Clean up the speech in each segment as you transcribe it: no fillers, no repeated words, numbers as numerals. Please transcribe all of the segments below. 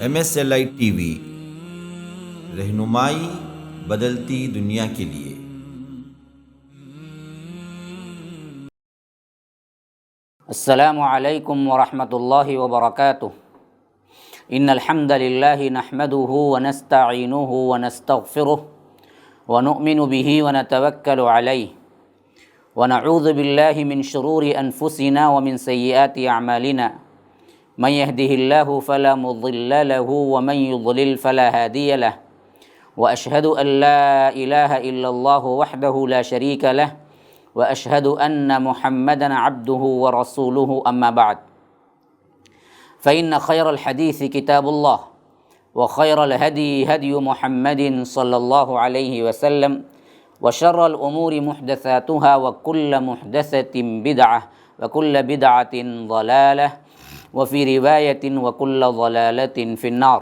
MSLI TV رہنمائی بدلتی دنیا کے لیے۔ السلام علیکم ورحمۃ اللہ وبرکاتہ۔ ان الحمد للہ نحمده ونستعینه ونستغفره ونؤمن به ونتوکل علیہ ونعوذ باللہ من شرور انفسنا ومن سیئات اعمالنا من يهده الله فلا مضل له ومن يضلل فلا هادي له واشهد ان لا اله الا الله وحده لا شريك له واشهد ان محمدا عبده ورسوله اما بعد فان خير الحديث كتاب الله وخير الهدي هدي محمد صلى الله عليه وسلم وشر الامور محدثاتها وكل محدثة بدعة وكل بدعة ضلالة وفي رواية وكل ضلالة في النار۔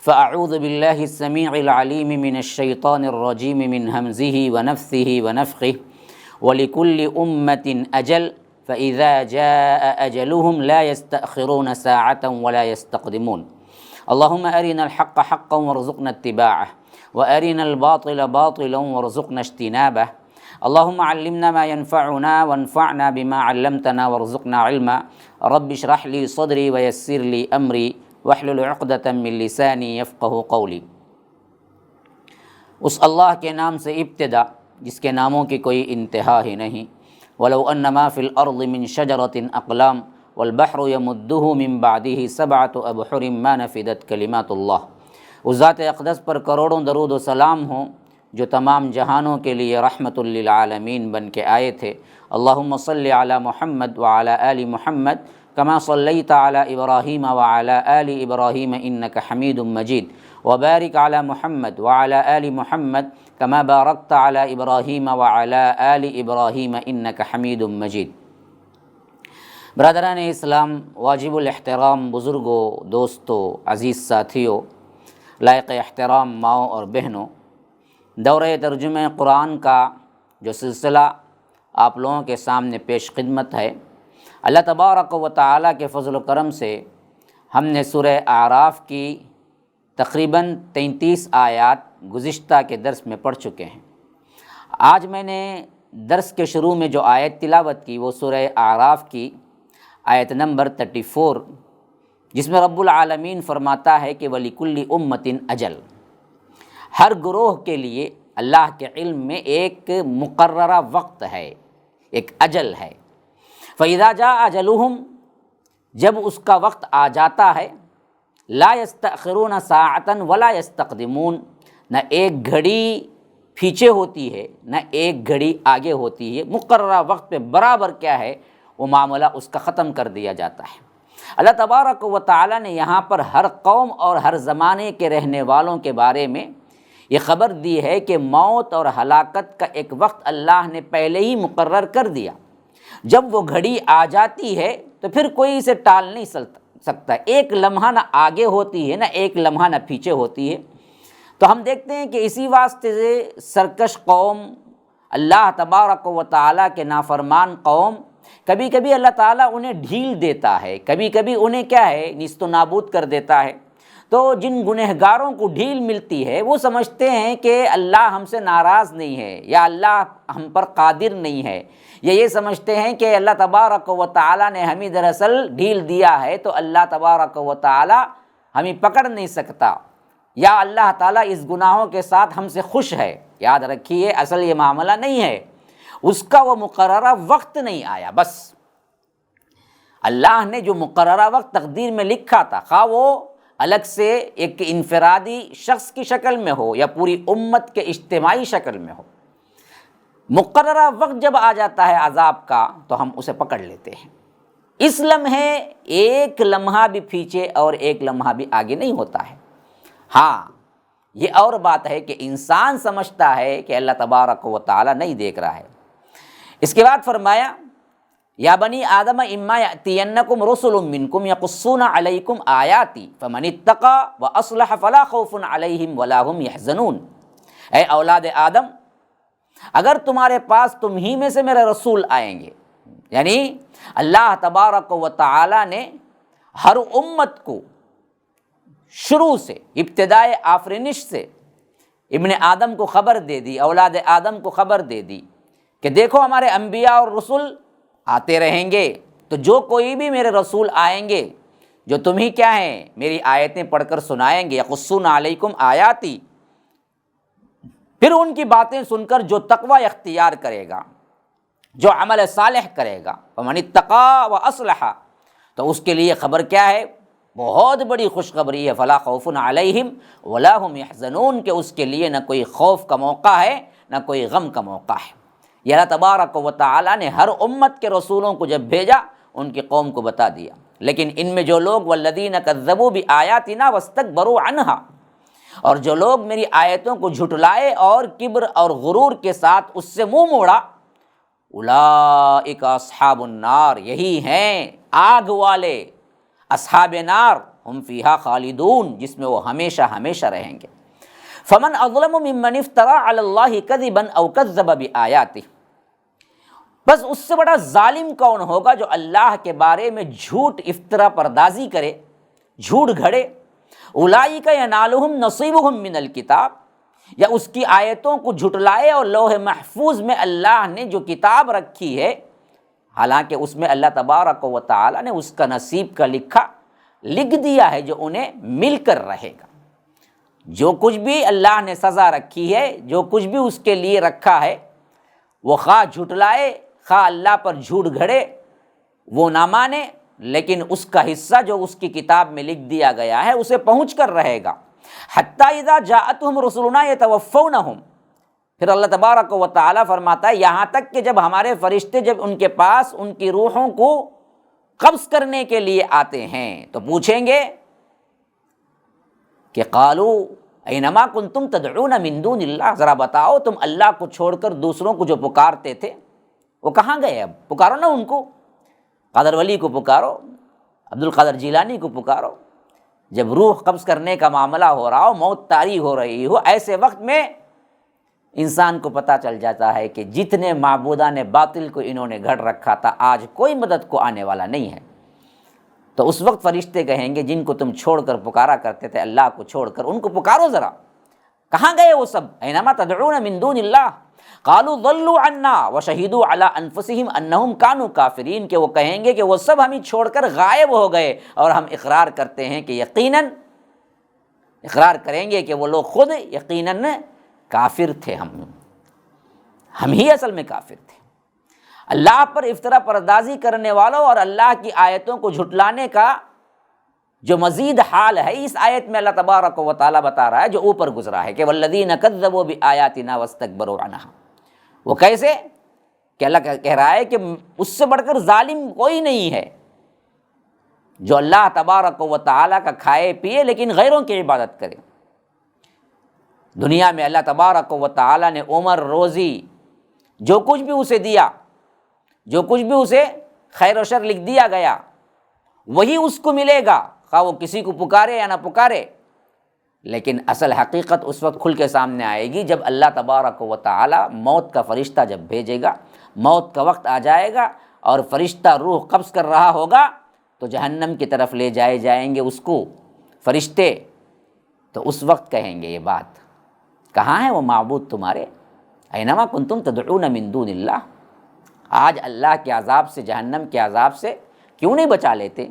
فأعوذ بالله السميع العليم من الشيطان الرجيم من همزه ونفثه ونفخه ولكل أمة أجل فإذا جاء أجلهم لا يستأخرون ساعة ولا يستقدمون۔ اللهم أرنا الحق حقا وارزقنا اتباعه وأرنا الباطل باطلا وارزقنا اجتنابه۔ اللهم علمنا ما ينفعنا وانفعنا بما علمتنا وارزقنا علما۔ رب اشرح لي صدري ويسر لي أمري واحلل عقدة من لساني يفقه قولي۔ اس اللہ کے نام سے ابتدا جس کے ناموں کی کوئی انتہا ہی نہیں۔ ولو ان ما فی الارض من شجرة اقلام والبحر يمده من بعده سبعة ابحر ما نفدت کلمات اللہ۔ اس ذات اقدس پر کروڑوں درود و سلام ہوں جو تمام جہانوں کے لیے رحمت للعالمین بن کے آئے تھے۔ اللہم صلی علی محمد وعلی آل محمد کما صلیت علی ابراہیم وعلی آل ابراہیم انک حمید مجید وبارک علی محمد وعلی آل محمد کما بارکت علی ابراہیم وعلی آل ابراہیم انک حمید مجید۔ برادران اسلام، واجب الاحترام بزرگوں، دوستوں، عزیز ساتھیوں، لائق احترام ماؤں اور بہنوں، دورہ ترجمہ قرآن کا جو سلسلہ آپ لوگوں کے سامنے پیش خدمت ہے، اللہ تبارک و تعالیٰ کے فضل و کرم سے ہم نے سورہ اعراف کی تقریباً 33 آیات گزشتہ کے درس میں پڑھ چکے ہیں۔ آج میں نے درس کے شروع میں جو آیت تلاوت کی وہ سورہ اعراف کی آیت نمبر 34، جس میں رب العالمین فرماتا ہے کہ وَلِكُلِّ أُمَّةٍ أَجَلٌ، ہر گروہ کے لیے اللہ کے علم میں ایک مقررہ وقت ہے، ایک اجل ہے۔ فَإِذَا جَاءَ أَجَلُهُمْ، جب اس کا وقت آ جاتا ہے، لَا يَسْتَأْخِرُونَ سَاعَةً وَلَا يَسْتَقْدِمُونَ، نہ ایک گھڑی پیچھے ہوتی ہے نہ ایک گھڑی آگے ہوتی ہے، مقررہ وقت پہ برابر کیا ہے وہ معاملہ اس کا ختم کر دیا جاتا ہے۔ اللہ تبارک و تعالیٰ نے یہاں پر ہر قوم اور ہر زمانے کے رہنے والوں کے بارے میں یہ خبر دی ہے کہ موت اور ہلاکت کا ایک وقت اللہ نے پہلے ہی مقرر کر دیا۔ جب وہ گھڑی آ جاتی ہے تو پھر کوئی اسے ٹال نہیں سکتا، ایک لمحہ نہ آگے ہوتی ہے نہ ایک لمحہ نہ پیچھے ہوتی ہے۔ تو ہم دیکھتے ہیں کہ اسی واسطے سے سرکش قوم، اللہ تبارک و تعالیٰ کے نافرمان قوم، کبھی کبھی اللہ تعالیٰ انہیں ڈھیل دیتا ہے، کبھی کبھی انہیں کیا ہے نیست و نابود کر دیتا ہے۔ تو جن گنہگاروں کو ڈھیل ملتی ہے وہ سمجھتے ہیں کہ اللہ ہم سے ناراض نہیں ہے یا اللہ ہم پر قادر نہیں ہے، یا یہ سمجھتے ہیں کہ اللہ تبارک و تعالیٰ نے ہمیں دراصل ڈھیل دیا ہے تو اللہ تبارک و تعالیٰ ہمیں پکڑ نہیں سکتا، یا اللہ تعالیٰ اس گناہوں کے ساتھ ہم سے خوش ہے۔ یاد رکھیے اصل یہ معاملہ نہیں ہے، اس کا وہ مقررہ وقت نہیں آیا۔ بس اللہ نے جو مقررہ وقت تقدیر میں لکھا تھا، خواہ وہ الگ سے ایک انفرادی شخص کی شکل میں ہو یا پوری امت کے اجتماعی شکل میں ہو، مقررہ وقت جب آ جاتا ہے عذاب کا تو ہم اسے پکڑ لیتے ہیں۔ اس لمحے ایک لمحہ بھی پیچھے اور ایک لمحہ بھی آگے نہیں ہوتا ہے۔ ہاں، یہ اور بات ہے کہ انسان سمجھتا ہے کہ اللہ تبارک و تعالیٰ نہیں دیکھ رہا ہے۔ اس کے بعد فرمایا یا بنی آدم اما یأتینکم رسل منکم یقصون علیکم آیاتی فمن اتقی واصلح فلا خوف علیہم ولا هم یحزنون۔ اے اولاد آدم، اگر تمہارے پاس تم ہی میں سے میرے رسول آئیں گے، یعنی اللہ تبارک و تعالی نے ہر امت کو شروع سے، ابتدائے آفرینش سے ابن آدم کو خبر دے دی، اولاد آدم کو خبر دے دی کہ دیکھو ہمارے انبیاء اور رسول آتے رہیں گے، تو جو کوئی بھی میرے رسول آئیں گے جو تمہیں کیا ہیں میری آیتیں پڑھ کر سنائیں گے، یقصون علیکم آیاتی، پھر ان کی باتیں سن کر جو تقوی اختیار کرے گا، جو عمل صالح کرے گا، فمن اتقی واصلح، تو اس کے لیے خبر کیا ہے، بہت بڑی خوشخبری ہے، فلا خوف علیہم ولا هم يحزنون، کہ اس کے لیے نہ کوئی خوف کا موقع ہے نہ کوئی غم کا موقع ہے۔ یہ اللہ تبارک و تعالیٰ نے ہر امت کے رسولوں کو جب بھیجا ان کی قوم کو بتا دیا، لیکن ان میں جو لوگ والذین کذبوا بآیاتنا واستکبروا عنہا، اور جو لوگ میری آیتوں کو جھٹلائے اور کبر اور غرور کے ساتھ اس سے منہ موڑا، اولئک اصحاب النار، یہی ہیں آگ والے، اصحاب نار، ہم فیہا خالدون، جس میں وہ ہمیشہ ہمیشہ رہیں گے۔ فمن اظلم ممن افترى علی اللہ کذبا او کذب بآیاتہ، بس اس سے بڑا ظالم کون ہوگا جو اللہ کے بارے میں جھوٹ افطرا پردازی کرے، جھوٹ گھڑے۔ اولئک ینالہم نصیبہم من الکتاب، یا اس کی آیتوں کو جھٹلائے اور لوح محفوظ میں اللہ نے جو کتاب رکھی ہے، حالانکہ اس میں اللہ تبارک و تعالی نے اس کا نصیب کا لکھ دیا ہے جو انہیں مل کر رہے گا۔ جو کچھ بھی اللہ نے سزا رکھی ہے، جو کچھ بھی اس کے لیے رکھا ہے، وہ خواہ جھٹلائے خواہ اللہ پر جھوٹ گھڑے، وہ نہ مانے، لیکن اس کا حصہ جو اس کی کتاب میں لکھ دیا گیا ہے اسے پہنچ کر رہے گا۔ حتیٰ اذا جاءتہم رسلنا یتوفونہم، پھر اللہ تبارک و تعالیٰ فرماتا ہے یہاں تک کہ جب ہمارے فرشتے جب ان کے پاس ان کی روحوں کو قبض کرنے کے لیے آتے ہیں تو پوچھیں گے کہ قالوا اینما کنتم تدعون من دون اللہ، ذرا بتاؤ تم اللہ کو چھوڑ کر دوسروں کو جو پکارتے تھے وہ کہاں گئے؟ اب پکارو نا ان کو، قادر ولی کو پکارو، عبد القادر جیلانی کو پکارو۔ جب روح قبض کرنے کا معاملہ ہو رہا ہو، موت طاری ہو رہی ہو، ایسے وقت میں انسان کو پتہ چل جاتا ہے کہ جتنے معبودان باطل کو انہوں نے گھڑ رکھا تھا آج کوئی مدد کو آنے والا نہیں ہے۔ تو اس وقت فرشتے کہیں گے جن کو تم چھوڑ کر پکارا کرتے تھے، اللہ کو چھوڑ کر ان کو پکارو ذرا، کہاں گئے وہ سب؟ اینما تدعون من دون اللہ قالوا ضلوا عنا وشہدوا علی انفسہم انہم کانوا کافرین، کہ وہ کہیں گے کہ وہ سب ہمیں چھوڑ کر غائب ہو گئے، اور ہم اقرار کرتے ہیں کہ یقیناً، اقرار کریں گے کہ وہ لوگ خود یقیناً کافر تھے، ہم ہی اصل میں کافر تھے۔ اللہ پر افطرا پردازی کرنے والوں اور اللہ کی آیتوں کو جھٹلانے کا جو مزید حال ہے اس آیت میں اللہ تبارک و تعالیٰ بتا رہا ہے جو اوپر گزرا ہے کہ والذین کذبوا بآیاتنا واستکبروا عنہا۔ وہ کیسے؟ کہ اللہ کہہ رہا ہے کہ اس سے بڑھ کر ظالم کوئی نہیں ہے جو اللہ تبارک و تعالیٰ کا کھائے پیے لیکن غیروں کی عبادت کرے۔ دنیا میں اللہ تبارک و تعالیٰ نے عمر، روزی، جو کچھ بھی اسے دیا، جو کچھ بھی اسے خیر و شر لکھ دیا گیا وہی اس کو ملے گا، خواہ وہ کسی کو پکارے یا نہ پکارے۔ لیکن اصل حقیقت اس وقت کھل کے سامنے آئے گی جب اللہ تبارک و تعالیٰ موت کا فرشتہ جب بھیجے گا، موت کا وقت آ جائے گا اور فرشتہ روح قبض کر رہا ہوگا تو جہنم کی طرف لے جائیں گے اس کو فرشتے۔ تو اس وقت کہیں گے یہ بات، کہاں ہیں وہ معبود تمہارے؟ اینما کنتم تدعون من دون اللہ، آج اللہ کے عذاب سے، جہنم کے عذاب سے کیوں نہیں بچا لیتے؟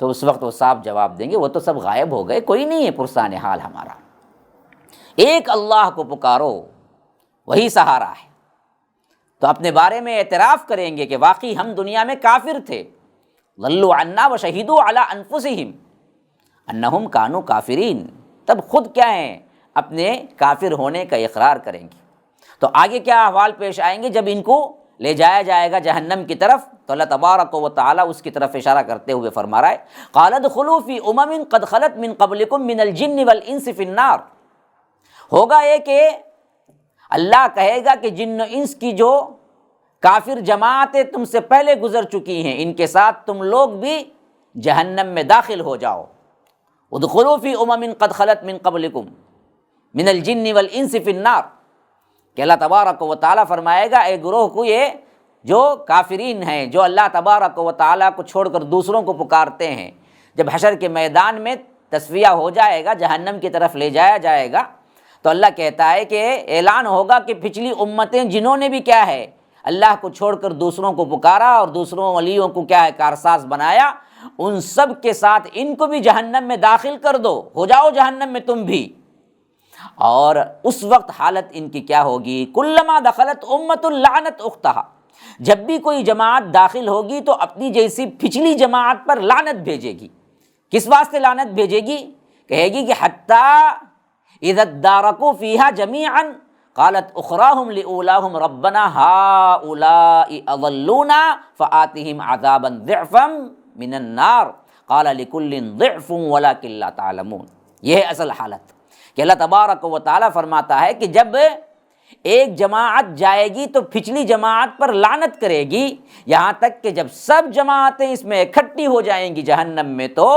تو اس وقت وہ صاف جواب دیں گے وہ تو سب غائب ہو گئے، کوئی نہیں ہے پرسان حال ہمارا۔ ایک اللہ کو پکارو، وہی سہارا ہے۔ تو اپنے بارے میں اعتراف کریں گے کہ واقعی ہم دنیا میں کافر تھے، ضلوا عنا وشہدوا علی انفسہم انہم کانوا کافرین، تب خود کیا ہیں اپنے کافر ہونے کا اقرار کریں گے۔ تو آگے کیا احوال پیش آئیں گے جب ان کو لے جایا جائے گا جہنم کی طرف؟ تو اللہ تبارک و تعالیٰ اس کی طرف اشارہ کرتے ہوئے فرما رہا ہے قال ادخلوا فی امم قد خلت من قبلکم من الجن والانس فی النار۔ ہوگا یہ کہ اللہ کہے گا کہ جن و انس کی جو کافر جماعتیں تم سے پہلے گزر چکی ہیں ان کے ساتھ تم لوگ بھی جہنم میں داخل ہو جاؤ۔ ادخلوا فی امم قد خلت من قبلکم من الجن والانس فی النار، کہ اللہ تبارک و تعالیٰ فرمائے گا اے گروہ کو، یہ جو کافرین ہیں جو اللہ تبارک و تعالیٰ کو چھوڑ کر دوسروں کو پکارتے ہیں، جب حشر کے میدان میں تصفیہ ہو جائے گا، جہنم کی طرف لے جایا جائے گا، تو اللہ کہتا ہے کہ اعلان ہوگا کہ پچھلی امتیں جنہوں نے بھی کیا ہے اللہ کو چھوڑ کر دوسروں کو پکارا اور دوسروں ولیوں کو کیا ہے کارساز بنایا، ان سب کے ساتھ ان کو بھی جہنم میں داخل کر دو، ہو جاؤ جہنم میں تم بھی۔ اور اس وقت حالت ان کی کیا ہوگی؟ کلما دخلت امت لعنت اختہا، جب بھی کوئی جماعت داخل ہوگی تو اپنی جیسی پچھلی جماعت پر لعنت بھیجے گی۔ کس واسطے لعنت بھیجے گی؟ کہے گی کہ حتی اذا ادارکوا فیہا جمیعا قالت اخراہم لأولاہم ربنا ہؤلاء اضلونا فآتہم عذابا ضعفا من النار قال لکل ضعف ولکن لا تعلمون۔ یہ ہے اصل حالت کہ اللہ تبارک و تعالیٰ فرماتا ہے کہ جب ایک جماعت جائے گی تو پچھلی جماعت پر لعنت کرے گی، یہاں تک کہ جب سب جماعتیں اس میں اکٹھی ہو جائیں گی جہنم میں تو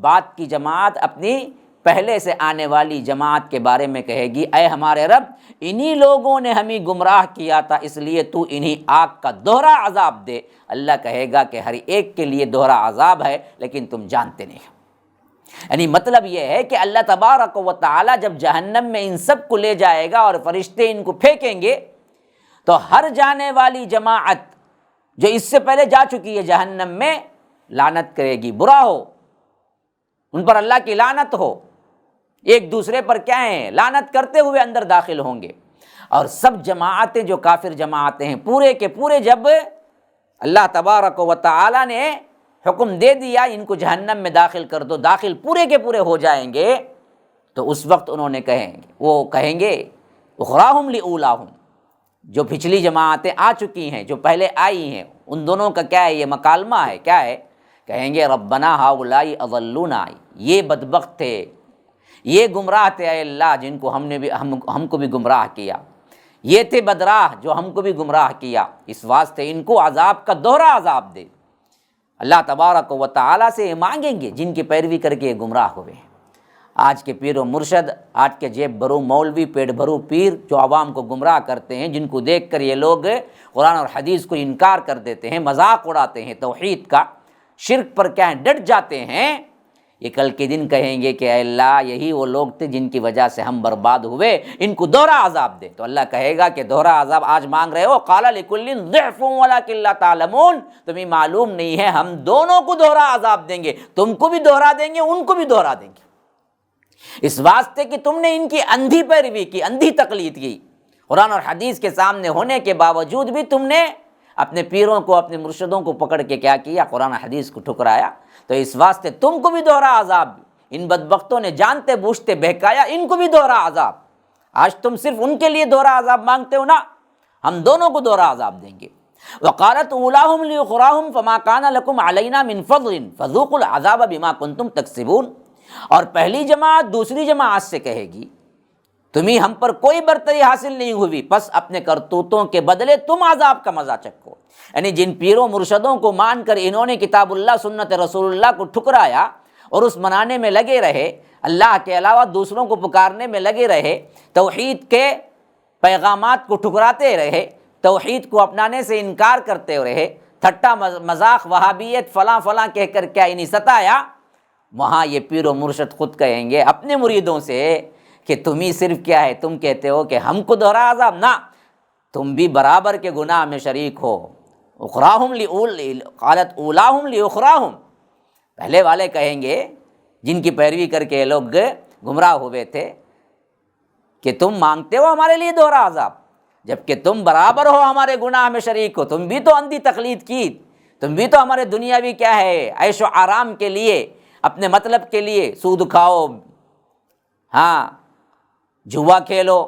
بعد کی جماعت اپنی پہلے سے آنے والی جماعت کے بارے میں کہے گی اے ہمارے رب، انہی لوگوں نے ہمیں گمراہ کیا تھا، اس لیے تو انہی آگ کا دوہرا عذاب دے۔ اللہ کہے گا کہ ہر ایک کے لیے دوہرا عذاب ہے لیکن تم جانتے نہیں۔ یعنی مطلب یہ ہے کہ اللہ تبارک و تعالیٰ جب جہنم میں ان سب کو لے جائے گا اور فرشتے ان کو پھینکیں گے تو ہر جانے والی جماعت جو اس سے پہلے جا چکی ہے جہنم میں لعنت کرے گی، برا ہو، ان پر اللہ کی لعنت ہو، ایک دوسرے پر کیا ہیں لعنت کرتے ہوئے اندر داخل ہوں گے۔ اور سب جماعتیں جو کافر جماعتیں ہیں پورے کے پورے جب اللہ تبارک و تعالیٰ نے حکم دے دیا ان کو جہنم میں داخل کر دو، داخل پورے کے پورے ہو جائیں گے، تو اس وقت انہوں نے کہیں گے اخراہم لأولاہم، جو پچھلی جماعتیں آ چکی ہیں جو پہلے آئی ہیں ان دونوں کا کیا ہے یہ مکالمہ ہے، کیا ہے؟ کہیں گے ربنا ہؤلاء اضلونا، یہ بدبخت تھے، یہ گمراہ تھے اے اللہ جن کو ہم کو بھی گمراہ کیا، یہ تھے بدراہ جو ہم کو بھی گمراہ کیا، اس واسطے ان کو عذاب کا دوہرا عذاب دے۔ اللہ تبارک و تعالیٰ سے یہ مانگیں گے جن کی پیروی کر کے یہ گمراہ ہوئے ہیں۔ آج کے پیر و مرشد، آج کے جیب بھرو مولوی، پیٹ بھرو پیر جو عوام کو گمراہ کرتے ہیں، جن کو دیکھ کر یہ لوگ قرآن اور حدیث کو انکار کر دیتے ہیں، مذاق اڑاتے ہیں توحید کا، شرک پر کیا ہے ڈٹ جاتے ہیں، یہ کل کے دن کہیں گے کہ اے اللہ یہی وہ لوگ تھے جن کی وجہ سے ہم برباد ہوئے، ان کو دوہرا عذاب دے۔ تو اللہ کہے گا کہ دوہرا عذاب آج مانگ رہے ہو، قال لکل ضعف ولکن لا تعلمون، تمہیں معلوم نہیں ہے ہم دونوں کو دوہرا عذاب دیں گے، تم کو بھی دوہرا دیں گے، ان کو بھی دوہرا دیں گے، اس واسطے کہ تم نے ان کی اندھی پیروی کی، اندھی تقلید کی، قرآن اور حدیث کے سامنے ہونے کے باوجود بھی تم نے اپنے پیروں کو، اپنے مرشدوں کو پکڑ کے کیا کیا؟ قرآن حدیث کو ٹھکرایا، تو اس واسطے تم کو بھی دوہرا عذاب، ان بدبختوں نے جانتے بوجھتے بہکایا، ان کو بھی دوہرا عذاب۔ آج تم صرف ان کے لیے دوہرا عذاب مانگتے ہو نا، ہم دونوں کو دوہرا عذاب دیں گے۔ وقالت اولاہم لاخراہم فما کان لکم علینا من فضل فذوقوا العذاب بما کنتم تکسبون، اور پہلی جماعت دوسری جماعت سے کہے گی تمہیں ہم پر کوئی برتری حاصل نہیں ہوئی، پس اپنے کرتوتوں کے بدلے تم عذاب کا مزہ چکھو۔ یعنی جن پیروں مرشدوں کو مان کر انہوں نے کتاب اللہ سنت رسول اللہ کو ٹھکرایا اور اس منانے میں لگے رہے، اللہ کے علاوہ دوسروں کو پکارنے میں لگے رہے، توحید کے پیغامات کو ٹھکراتے رہے، توحید کو اپنانے سے انکار کرتے رہے، ٹھٹا مذاق وہابیت فلاں فلاں کہہ کر کیا انہیں ستایا، وہاں یہ پیر و مرشد خود کہیں گے اپنے مریدوں سے کہ تم ہی صرف کیا ہے، تم کہتے ہو کہ ہم کو دوہرا عذاب، نہ، تم بھی برابر کے گناہ میں شریک ہو۔ اخراہم قالت اولاہم لاخراہم، پہلے والے کہیں گے جن کی پیروی کر کے لوگ گمراہ ہوئے تھے کہ تم مانگتے ہو ہمارے لیے دوہرا عذاب، جبکہ تم برابر ہو ہمارے گناہ میں شریک ہو، تم بھی تو اندھی تقلید کی، تم بھی تو ہمارے دنیاوی کیا ہے عیش و آرام کے لیے، اپنے مطلب کے لیے سود کھاؤ، ہاں جوا کھیلو،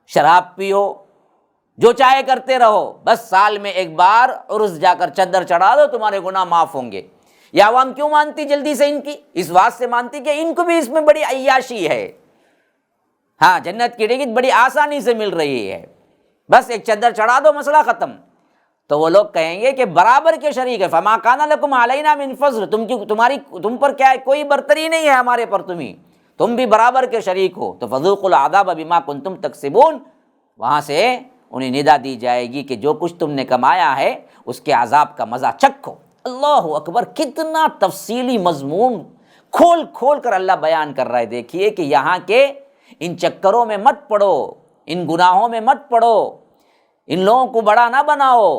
شراب پیو، جو چاہے کرتے رہو، بس سال میں ایک بار عرس جا کر چادر چڑھا دو تمہارے گناہ معاف ہوں گے۔ یہ عوام کیوں مانتی جلدی سے ان کی؟ اس بات سے مانتی کہ ان کو بھی اس میں بڑی عیاشی ہے، ہاں جنت کی ٹکٹ بڑی آسانی سے مل رہی ہے، بس ایک چادر چڑھا دو مسئلہ ختم۔ تو وہ لوگ کہیں گے کہ برابر کے شریک ہے، فما کان لکم علینا من فضل، تم پر کیا ہے کوئی برتری نہیں ہے ہمارے پر، تم بھی برابر کے شریک ہو، تو فذوقوا العذاب بما کنتم تکسبون، وہاں سے انہیں ندا دی جائے گی کہ جو کچھ تم نے کمایا ہے اس کے عذاب کا مزہ چکھو۔ اللہ اکبر، کتنا تفصیلی مضمون کھول کھول کر اللہ بیان کر رہا ہے. دیکھیے کہ یہاں کے ان چکروں میں مت پڑو، ان گناہوں میں مت پڑو، ان لوگوں کو بڑا نہ بناؤ.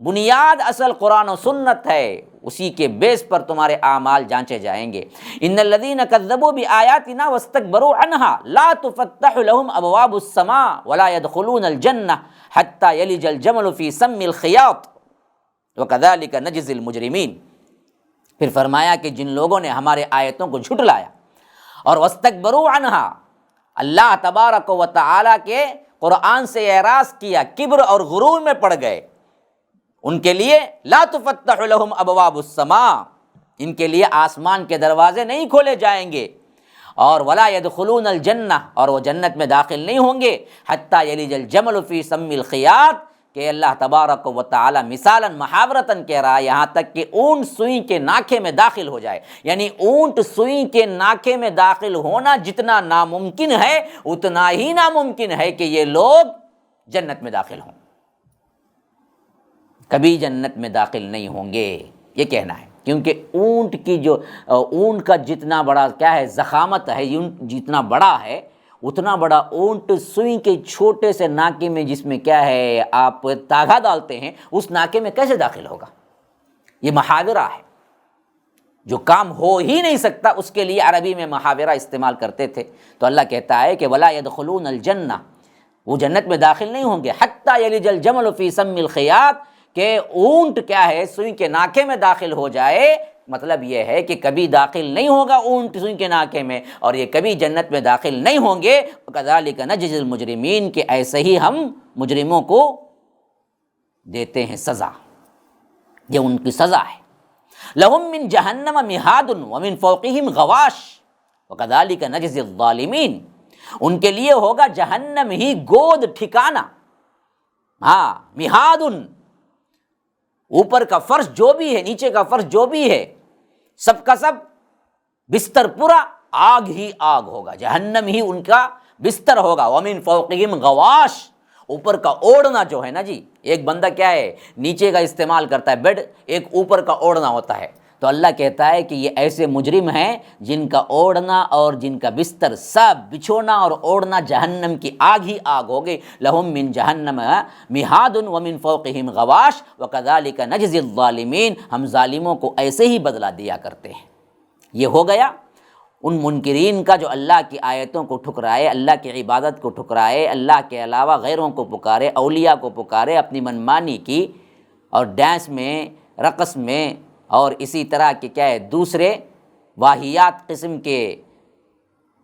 بنیاد اصل قرآن و سنت ہے، اسی کے بیس پر تمہارے اعمال جانچے جائیں گے. ان الذین کذبوا بآیاتنا واستکبروا عنہا لا تفتح لهم ابواب السماء ولا يدخلون الجنہ حتی یلج الجمل فی سم الخیاط وکذلک نجزی المجرمین. پھر فرمایا کہ جن لوگوں نے ہمارے آیتوں کو جھٹلایا اور واستکبروا عنہا، اللہ تبارک و تعالیٰ کے قرآن سے اعراض کیا، کبر اور غرور میں پڑ گئے، ان کے لیے لا تفتح لهم ابواب السماء، ان کے لیے آسمان کے دروازے نہیں کھولے جائیں گے، اور ولا يدخلون الجنہ، اور وہ جنت میں داخل نہیں ہوں گے، حتی یلج الجمل فی سم الخیاط، کہ اللہ تبارک و تعالی مثالاً محاورتاً کہہ رہا ہے یہاں تک کہ اونٹ سوئی کے ناکھے میں داخل ہو جائے. یعنی اونٹ سوئی کے ناکھے میں داخل ہونا جتنا ناممکن ہے اتنا ہی ناممکن ہے کہ یہ لوگ جنت میں داخل ہوں. کبھی جنت میں داخل نہیں ہوں گے یہ کہنا ہے، کیونکہ اونٹ کی جو اونٹ کا جتنا بڑا کیا ہے ضخامت ہے، جتنا بڑا ہے اتنا بڑا اونٹ سوئی کے چھوٹے سے ناکے میں جس میں کیا ہے آپ تاغا ڈالتے ہیں اس ناکے میں کیسے داخل ہوگا؟ یہ محاورہ ہے، جو کام ہو ہی نہیں سکتا اس کے لیے عربی میں محاورہ استعمال کرتے تھے. تو اللہ کہتا ہے کہ ولا يدخلون الجنہ، وہ جنت میں داخل نہیں ہوں گے، حتی یلج الجمل فی سم الخیاط، کہ اونٹ کیا ہے سوئی کے ناکے میں داخل ہو جائے. مطلب یہ ہے کہ کبھی داخل نہیں ہوگا اونٹ سوئی کے ناکے میں، اور یہ کبھی جنت میں داخل نہیں ہوں گے. کذالک نجزی المجرمین، کہ ایسے ہی ہم مجرموں کو دیتے ہیں سزا، یہ ان کی سزا ہے. لہم من جہنم مہاد ومن فوقہم غواش وکذالک نجزی الظالمین، ان کے لیے ہوگا جہنم ہی گود ٹھکانہ. ہاں مہاد، اوپر کا فرش جو بھی ہے نیچے کا فرش جو بھی ہے سب کا سب بستر پورا آگ ہی آگ ہوگا، جہنم ہی ان کا بستر ہوگا. ومن فوقہم غواش، اوپر کا اوڑھنا جو ہے نا جی، ایک بندہ کیا ہے نیچے کا استعمال کرتا ہے بیڈ، ایک اوپر کا اوڑھنا ہوتا ہے. تو اللہ کہتا ہے کہ یہ ایسے مجرم ہیں جن کا اوڑھنا اور جن کا بستر سب بچھونا اور اوڑھنا جہنم کی آگ ہی آگ ہوگی. لہم من جہنم مہاد ومن فوقہم غواش وکذالک نجزی الظالمین، ہم ظالموں کو ایسے ہی بدلہ دیا کرتے ہیں. یہ ہو گیا ان منکرین کا جو اللہ کی آیتوں کو ٹھکرائے، اللہ کی عبادت کو ٹھکرائے، اللہ کے علاوہ غیروں کو پکارے، اولیاء کو پکارے، اپنی منمانی کی اور ڈانس میں رقص میں اور اسی طرح کے کیا ہے دوسرے واہیات قسم کے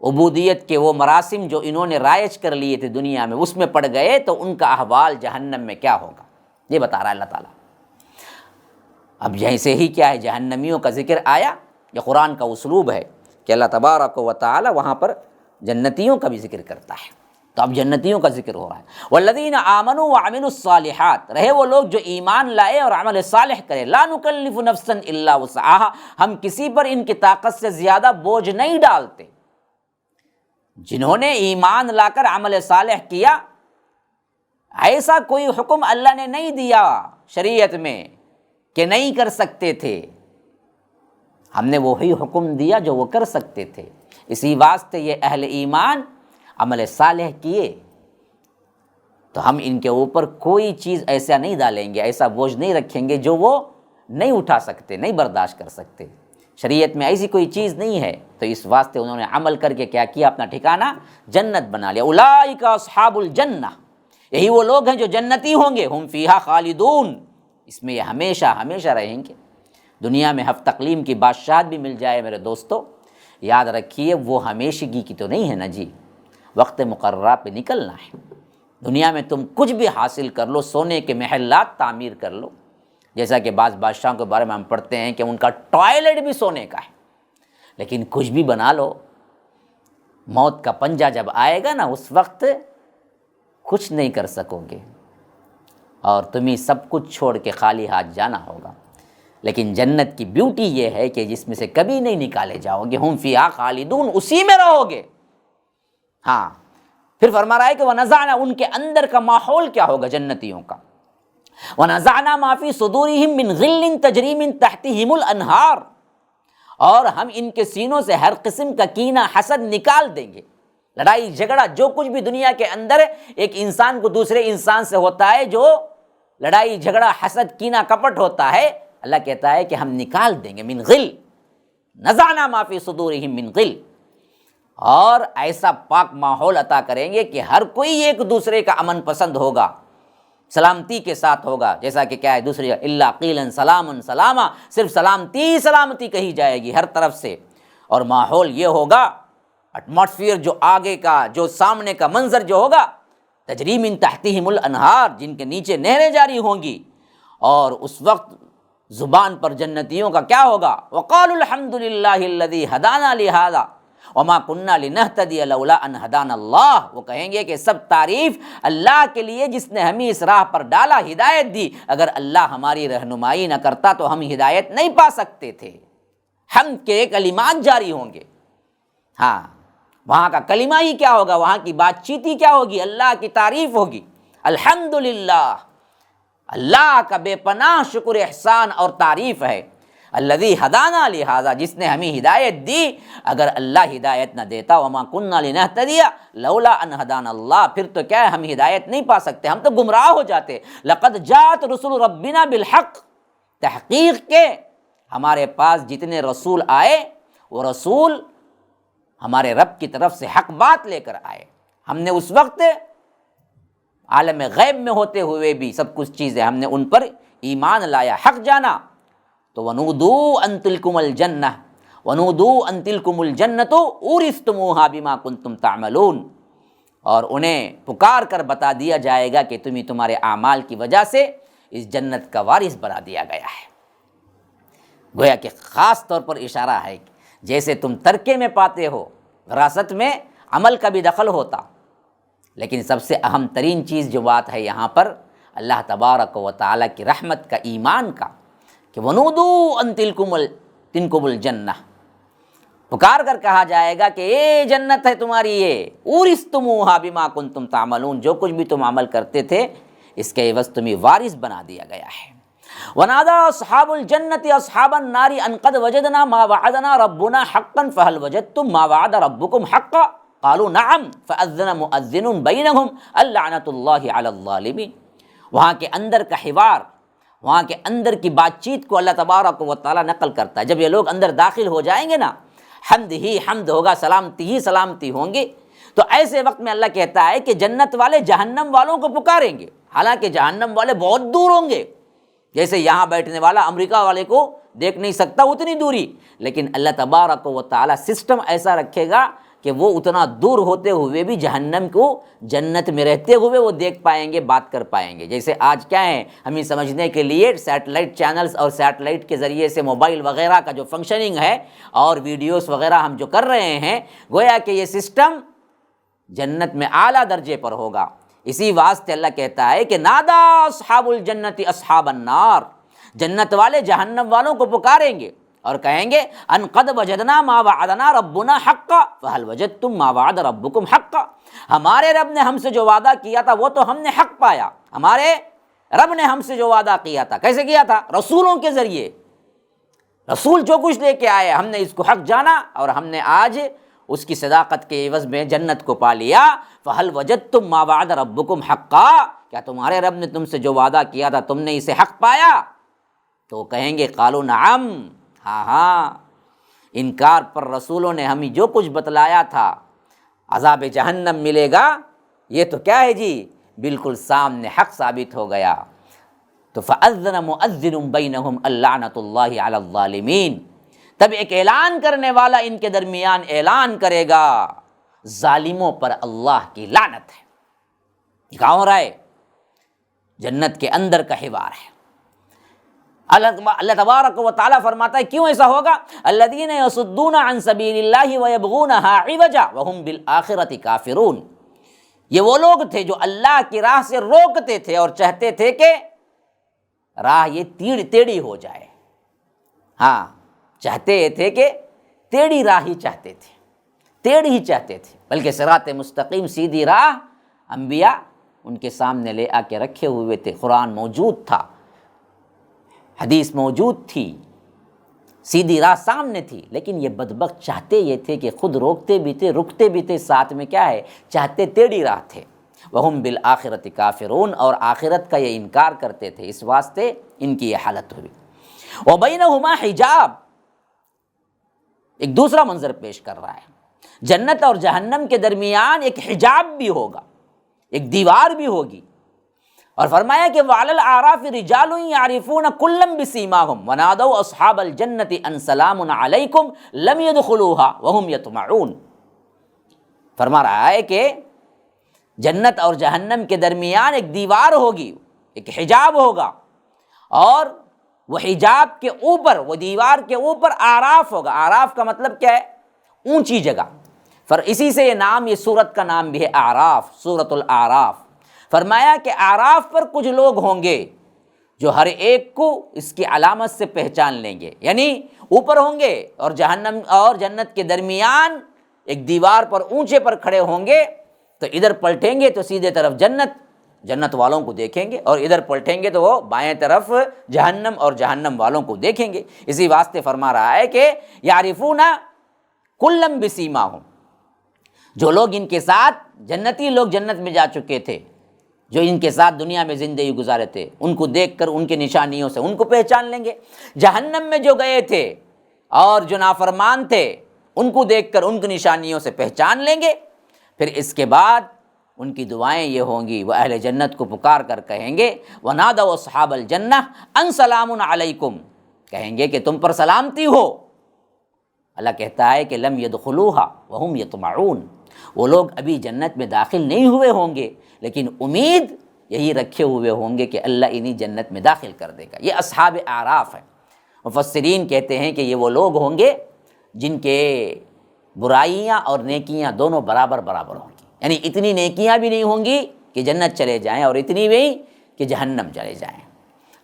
عبودیت کے وہ مراسم جو انہوں نے رائج کر لیے تھے دنیا میں اس میں پڑ گئے، تو ان کا احوال جہنم میں کیا ہوگا یہ بتا رہا ہے اللہ تعالیٰ. اب جیسے ہی کیا ہے جہنمیوں کا ذکر آیا، یہ قرآن کا اسلوب ہے کہ اللہ تبارک و تعالی وہاں پر جنتیوں کا بھی ذکر کرتا ہے. تو اب جنتیوں کا ذکر ہو رہا ہے. والذین آمنوا وعملوا الصالحات، رہے وہ لوگ جو ایمان لائے اور عمل صالح کرے. لا نکلف نفسا الا وسعها، ہم کسی پر ان کی طاقت سے زیادہ بوجھ نہیں ڈالتے. جنہوں نے ایمان لا کر عمل صالح کیا، ایسا کوئی حکم اللہ نے نہیں دیا شریعت میں کہ نہیں کر سکتے تھے، ہم نے وہی حکم دیا جو وہ کر سکتے تھے. اسی واسطے یہ اہل ایمان عمل صالح کیے تو ہم ان کے اوپر کوئی چیز ایسا نہیں ڈالیں گے، ایسا بوجھ نہیں رکھیں گے جو وہ نہیں اٹھا سکتے، نہیں برداشت کر سکتے. شریعت میں ایسی کوئی چیز نہیں ہے، تو اس واسطے انہوں نے عمل کر کے کیا کیا، اپنا ٹھکانہ جنت بنا لیا. اولئک اصحاب الجنہ، یہی وہ لوگ ہیں جو جنتی ہوں گے. ہم فیہا خالدون، اس میں یہ ہمیشہ ہمیشہ رہیں گے. دنیا میں حف تقلیم کی بادشاہت بھی مل جائے میرے دوستو، یاد رکھیے وہ ہمیشگی کی تو نہیں ہے نا جی، وقت مقررہ پہ نکلنا ہے. دنیا میں تم کچھ بھی حاصل کر لو، سونے کے محلات تعمیر کر لو، جیسا کہ بعض بادشاہوں کے بارے میں ہم پڑھتے ہیں کہ ان کا ٹوائلٹ بھی سونے کا ہے، لیکن کچھ بھی بنا لو، موت کا پنجہ جب آئے گا نا اس وقت کچھ نہیں کر سکو گے اور تمہیں سب کچھ چھوڑ کے خالی ہاتھ جانا ہوگا. لیکن جنت کی بیوٹی یہ ہے کہ جس میں سے کبھی نہیں نکالے جاؤ گے. ہم فیہا خالدون، اسی میں رہو گے. ہاں پھر فرما رہا ہے کہ وَنَزَعْنَا، ان کے اندر کا ماحول کیا ہوگا جنتیوں کا. وَنَزَعْنَا مَا فِي صُدُورِهِم مِّن غِلٍّ تَجْرِي مِن تَحْتِهِمُ الْأَنْهَارُ، اور ہم ان کے سینوں سے ہر قسم کا کینہ حسد نکال دیں گے۔ لڑائی جھگڑا جو کچھ بھی دنیا کے اندر ایک انسان کو دوسرے انسان سے ہوتا ہے، جو لڑائی جھگڑا حسد کینہ کپٹ ہوتا ہے، اللہ کہتا ہے کہ ہم نکال دیں گے، من غل نزعنا ما فی صدورہم من غل، اور ایسا پاک ماحول عطا کریں گے کہ ہر کوئی ایک دوسرے کا امن پسند ہوگا، سلامتی کے ساتھ ہوگا۔ جیسا کہ کیا ہے دوسری الا قیلا سلاما سلاما، صرف سلامتی سلامتی کہی جائے گی ہر طرف سے، اور ماحول یہ ہوگا، ایٹماسفیئر جو آگے کا، جو سامنے کا منظر جو ہوگا، تجری من تحتہم الانہار، جن کے نیچے نہریں جاری ہوں گی، اور اس وقت زبان پر جنتیوں کا کیا ہوگا، وقالوا الحمد للہ الذی ہدانا لہذا وما کننا لنہتدی لولا ان ہدانا اللہ، وہ کہیں گے کہ سب تعریف اللہ کے لیے جس نے ہمیں اس راہ پر ڈالا، ہدایت دی، اگر اللہ ہماری رہنمائی نہ کرتا تو ہم ہدایت نہیں پا سکتے تھے۔ حمد کے کلمات جاری ہوں گے، ہاں وہاں کا کلمہ ہی کیا ہوگا، وہاں کی بات چیت ہی کیا ہوگی، اللہ کی تعریف ہوگی، الحمدللہ، اللہ کا بے پناہ شکر احسان اور تعریف ہے، الذی ہدانا لہذا، جس نے ہمیں ہدایت دی، اگر اللہ ہدایت نہ دیتا، وما کننا لنہتدی لولا ان ہدانا اللہ، پھر تو کیا ہے ہم ہدایت نہیں پا سکتے، ہم تو گمراہ ہو جاتے۔ لقد جاءت رسل ربنا بالحق، تحقیق کے ہمارے پاس جتنے رسول آئے وہ رسول ہمارے رب کی طرف سے حق بات لے کر آئے۔ ہم نے اس وقت عالم غیب میں ہوتے ہوئے بھی سب کچھ چیزیں ہم نے ان پر ایمان لایا، حق جانا۔ تو وَنُودُوا أَن تِلْكُمُ الْجَنَّةُ وَنُودُوا أَن تِلْكُمُ الْجَنَّةُ أُورِثْتُمُوهَا بِمَا كُنْتُمْ تَعْمَلُونَ، اور انہیں پکار کر بتا دیا جائے گا کہ تمہیں تمہارے اعمال کی وجہ سے اس جنت کا وارث بنا دیا گیا ہے۔ گویا کہ خاص طور پر اشارہ ہے کہ جیسے تم ترکے میں پاتے ہو، وراثت میں عمل کا بھی دخل ہوتا، لیکن سب سے اہم ترین چیز جو بات ہے یہاں پر اللہ تبارک و تعالیٰ کی رحمت کا، ایمان کا، کہ وَنُودُوا أَن تِلْكُمُ الْجَنَّةُ، پکار کر کہا جائے گا کہ یہ جنت ہے تمہاری، یہ اورثتموہا بما کنتم تعملون، جو کچھ بھی تم عمل کرتے تھے اس کے عوض تمہیں وارث بنا دیا گیا ہے۔ وَنَادَىٰ أَصْحَابُ الْجَنَّةِ أَصْحَابَ النَّارِ أَن قَدْ وَجَدْنَا مَا وَعَدَنَا رَبُّنَا حَقًّا فَهَلْ وَجَدتُّم مَا وَعَدَ رَبُّكُمْ حَقًّا قَالُوا نَعَمْ فَأَذَّنَ مُؤَذِّنٌ بَيْنَهُمْ اللَّعْنَةُ اللَّهِ عَلَى الظَّالِمِينَ۔ وہاں کے اندر کا حوار، وہاں کے اندر کی بات چیت کو اللہ تبارک و تعالیٰ نقل کرتا ہے۔ جب یہ لوگ اندر داخل ہو جائیں گے نا، حمد ہی حمد ہوگا، سلامتی ہی سلامتی ہوں گے، تو ایسے وقت میں اللہ کہتا ہے کہ جنت والے جہنم والوں کو پکاریں گے، حالانکہ جہنم والے بہت دور ہوں گے، جیسے یہاں بیٹھنے والا امریکہ والے کو دیکھ نہیں سکتا اتنی دوری، لیکن اللہ تبارک و تعالیٰ سسٹم ایسا رکھے گا کہ وہ اتنا دور ہوتے ہوئے بھی جہنم کو جنت میں رہتے ہوئے وہ دیکھ پائیں گے، بات کر پائیں گے۔ جیسے آج کیا ہے، ہمیں سمجھنے کے لیے سیٹلائٹ چینلز اور سیٹلائٹ کے ذریعے سے موبائل وغیرہ کا جو فنکشننگ ہے اور ویڈیوز وغیرہ ہم جو کر رہے ہیں، گویا کہ یہ سسٹم جنت میں اعلیٰ درجے پر ہوگا۔ اسی واسطے اللہ کہتا ہے کہ نادا اصحاب الجنت اصحاب النار، جنت والے جہنم والوں کو پکاریں گے اور کہیں گے ان قد وجدنا ما وعدنا ربنا حقا فهل وجدتم ما وعد ربكم حقا، ہمارے رب نے ہم سے جو وعدہ کیا تھا وہ تو ہم نے حق پایا، ہمارے رب نے ہم سے جو وعدہ کیا تھا، کیسے کیا تھا؟ رسولوں کے ذریعے، رسول جو کچھ لے کے آئے ہم نے اس کو حق جانا اور ہم نے آج اس کی صداقت کے عوض میں جنت کو پا لیا۔ فَهَلْ وَجَدتُّم مَّا وَعَدَ رَبُّكُمْ حَقًّا، کیا تمہارے رب نے تم سے جو وعدہ کیا تھا تم نے اسے حق پایا؟ تو کہیں گے قالوا نعم، ہاں ہاں، انکار پر رسولوں نے ہمیں جو کچھ بتلایا تھا، عذاب جہنم ملے گا، یہ تو کیا ہے جی، بالکل سامنے حق ثابت ہو گیا۔ تو فَأَذَّنَ مُؤَذِّنٌ بَيْنَهُمْ اللَّعْنَةُ اللَّهِ عَلَى الظَّالِمِينَ، تب ایک اعلان کرنے والا ان کے درمیان اعلان کرے گا، ظالموں پر اللہ کی لعنت ہے۔ یہ کہاں ہو رہا ہے؟ جنت کے اندر کا حوار ہے۔ اللہ تبارک و تعالیٰ فرماتا ہے کیوں ایسا ہوگا؟ الذین یصدون عن سبیل اللہ ویبغونها عوجا وہم بالآخرۃ کافرون، یہ وہ لوگ تھے جو اللہ کی راہ سے روکتے تھے اور چاہتے تھے کہ راہ یہ ٹیڑھی ہو جائے، ہاں چاہتے تھے کہ ٹیڑھی راہ ہی چاہتے تھے، ٹیڑھی ہی چاہتے تھے، بلکہ صراط مستقیم سیدھی راہ انبیاء ان کے سامنے لے آ کے رکھے ہوئے تھے، قرآن موجود تھا، حدیث موجود تھی، سیدھی راہ سامنے تھی، لیکن یہ بدبخت چاہتے یہ تھے کہ خود روکتے بھی تھے، رکتے بھی تھے، ساتھ میں کیا ہے، چاہتے ٹیڑھی راہ تھے۔ وَهُمْ بِالْآخِرَةِ کافرون، اور آخرت کا یہ انکار کرتے تھے، اس واسطے ان کی یہ حالت ہوئی۔ وَبَيْنَهُمَا حجاب، ایک دوسرا منظر پیش کر رہا ہے، جنت اور جہنم کے درمیان ایک حجاب بھی ہوگا، ایک دیوار بھی ہوگی، اور فرمایا کہ وَعَلَى الْأَعْرَافِ رِجَالٌ يَعْرِفُونَ كُلًّا بِسِيمَاهُمْ وَنَادَوْا أَصْحَابَ الْجَنَّةِ أَنْ سَلَامٌ عَلَيْكُمْ لَمْ يَدْخُلُوهَا وَهُمْ يَطْمَعُونَ۔ فرما رہا ہے کہ جنت اور جہنم کے درمیان ایک دیوار ہوگی، ایک حجاب ہوگا، اور وہ حجاب کے اوپر، وہ دیوار کے اوپر آراف ہوگا۔ آراف کا مطلب کیا ہے؟ اونچی جگہ، اسی سے یہ نام، یہ سورت کا نام بھی ہے اعراف، سورۃ الاعراف۔ فرمایا کہ اعراف پر کچھ لوگ ہوں گے جو ہر ایک کو اس کی علامت سے پہچان لیں گے، یعنی اوپر ہوں گے اور جہنم اور جنت کے درمیان ایک دیوار پر اونچے پر کھڑے ہوں گے، تو ادھر پلٹیں گے تو سیدھے طرف جنت والوں کو دیکھیں گے، اور ادھر پلٹیں گے تو وہ بائیں طرف جہنم اور جہنم والوں کو دیکھیں گے۔ اسی واسطے فرما رہا ہے کہ یعرفون کلا بسیماہم، جو لوگ ان کے ساتھ، جنتی لوگ جنت میں جا چکے تھے، جو ان کے ساتھ دنیا میں زندگی گزارے تھے، ان کو دیکھ کر ان کے نشانیوں سے ان کو پہچان لیں گے۔ جہنم میں جو گئے تھے اور جو نافرمان تھے، ان کو دیکھ کر ان کی نشانیوں سے پہچان لیں گے۔ پھر اس کے بعد ان کی دعائیں یہ ہوں گی، وہ اہل جنت کو پکار کر کہیں گے وَنَادَوْا أَصْحَابَ الْجَنَّةِ أَنْ سَلَامٌ عَلَيْكُمْ، کہیں گے کہ تم پر سلامتی ہو۔ اللہ کہتا ہے کہ لَمْ يَدْخُلُوهَا وَهُمْ يَطْمَعُونَ، وہ لوگ ابھی جنت میں داخل نہیں ہوئے ہوں گے، لیکن امید یہی رکھے ہوئے ہوں گے کہ اللہ انہیں جنت میں داخل کر دے گا۔ یہ اصحاب اعراف ہیں۔ مفسرین کہتے ہیں کہ یہ وہ لوگ ہوں گے جن کے برائیاں اور نیکیاں دونوں برابر برابر ہوں گی، یعنی اتنی نیکیاں بھی نہیں ہوں گی کہ جنت چلے جائیں اور اتنی بھی کہ جہنم چلے جائیں،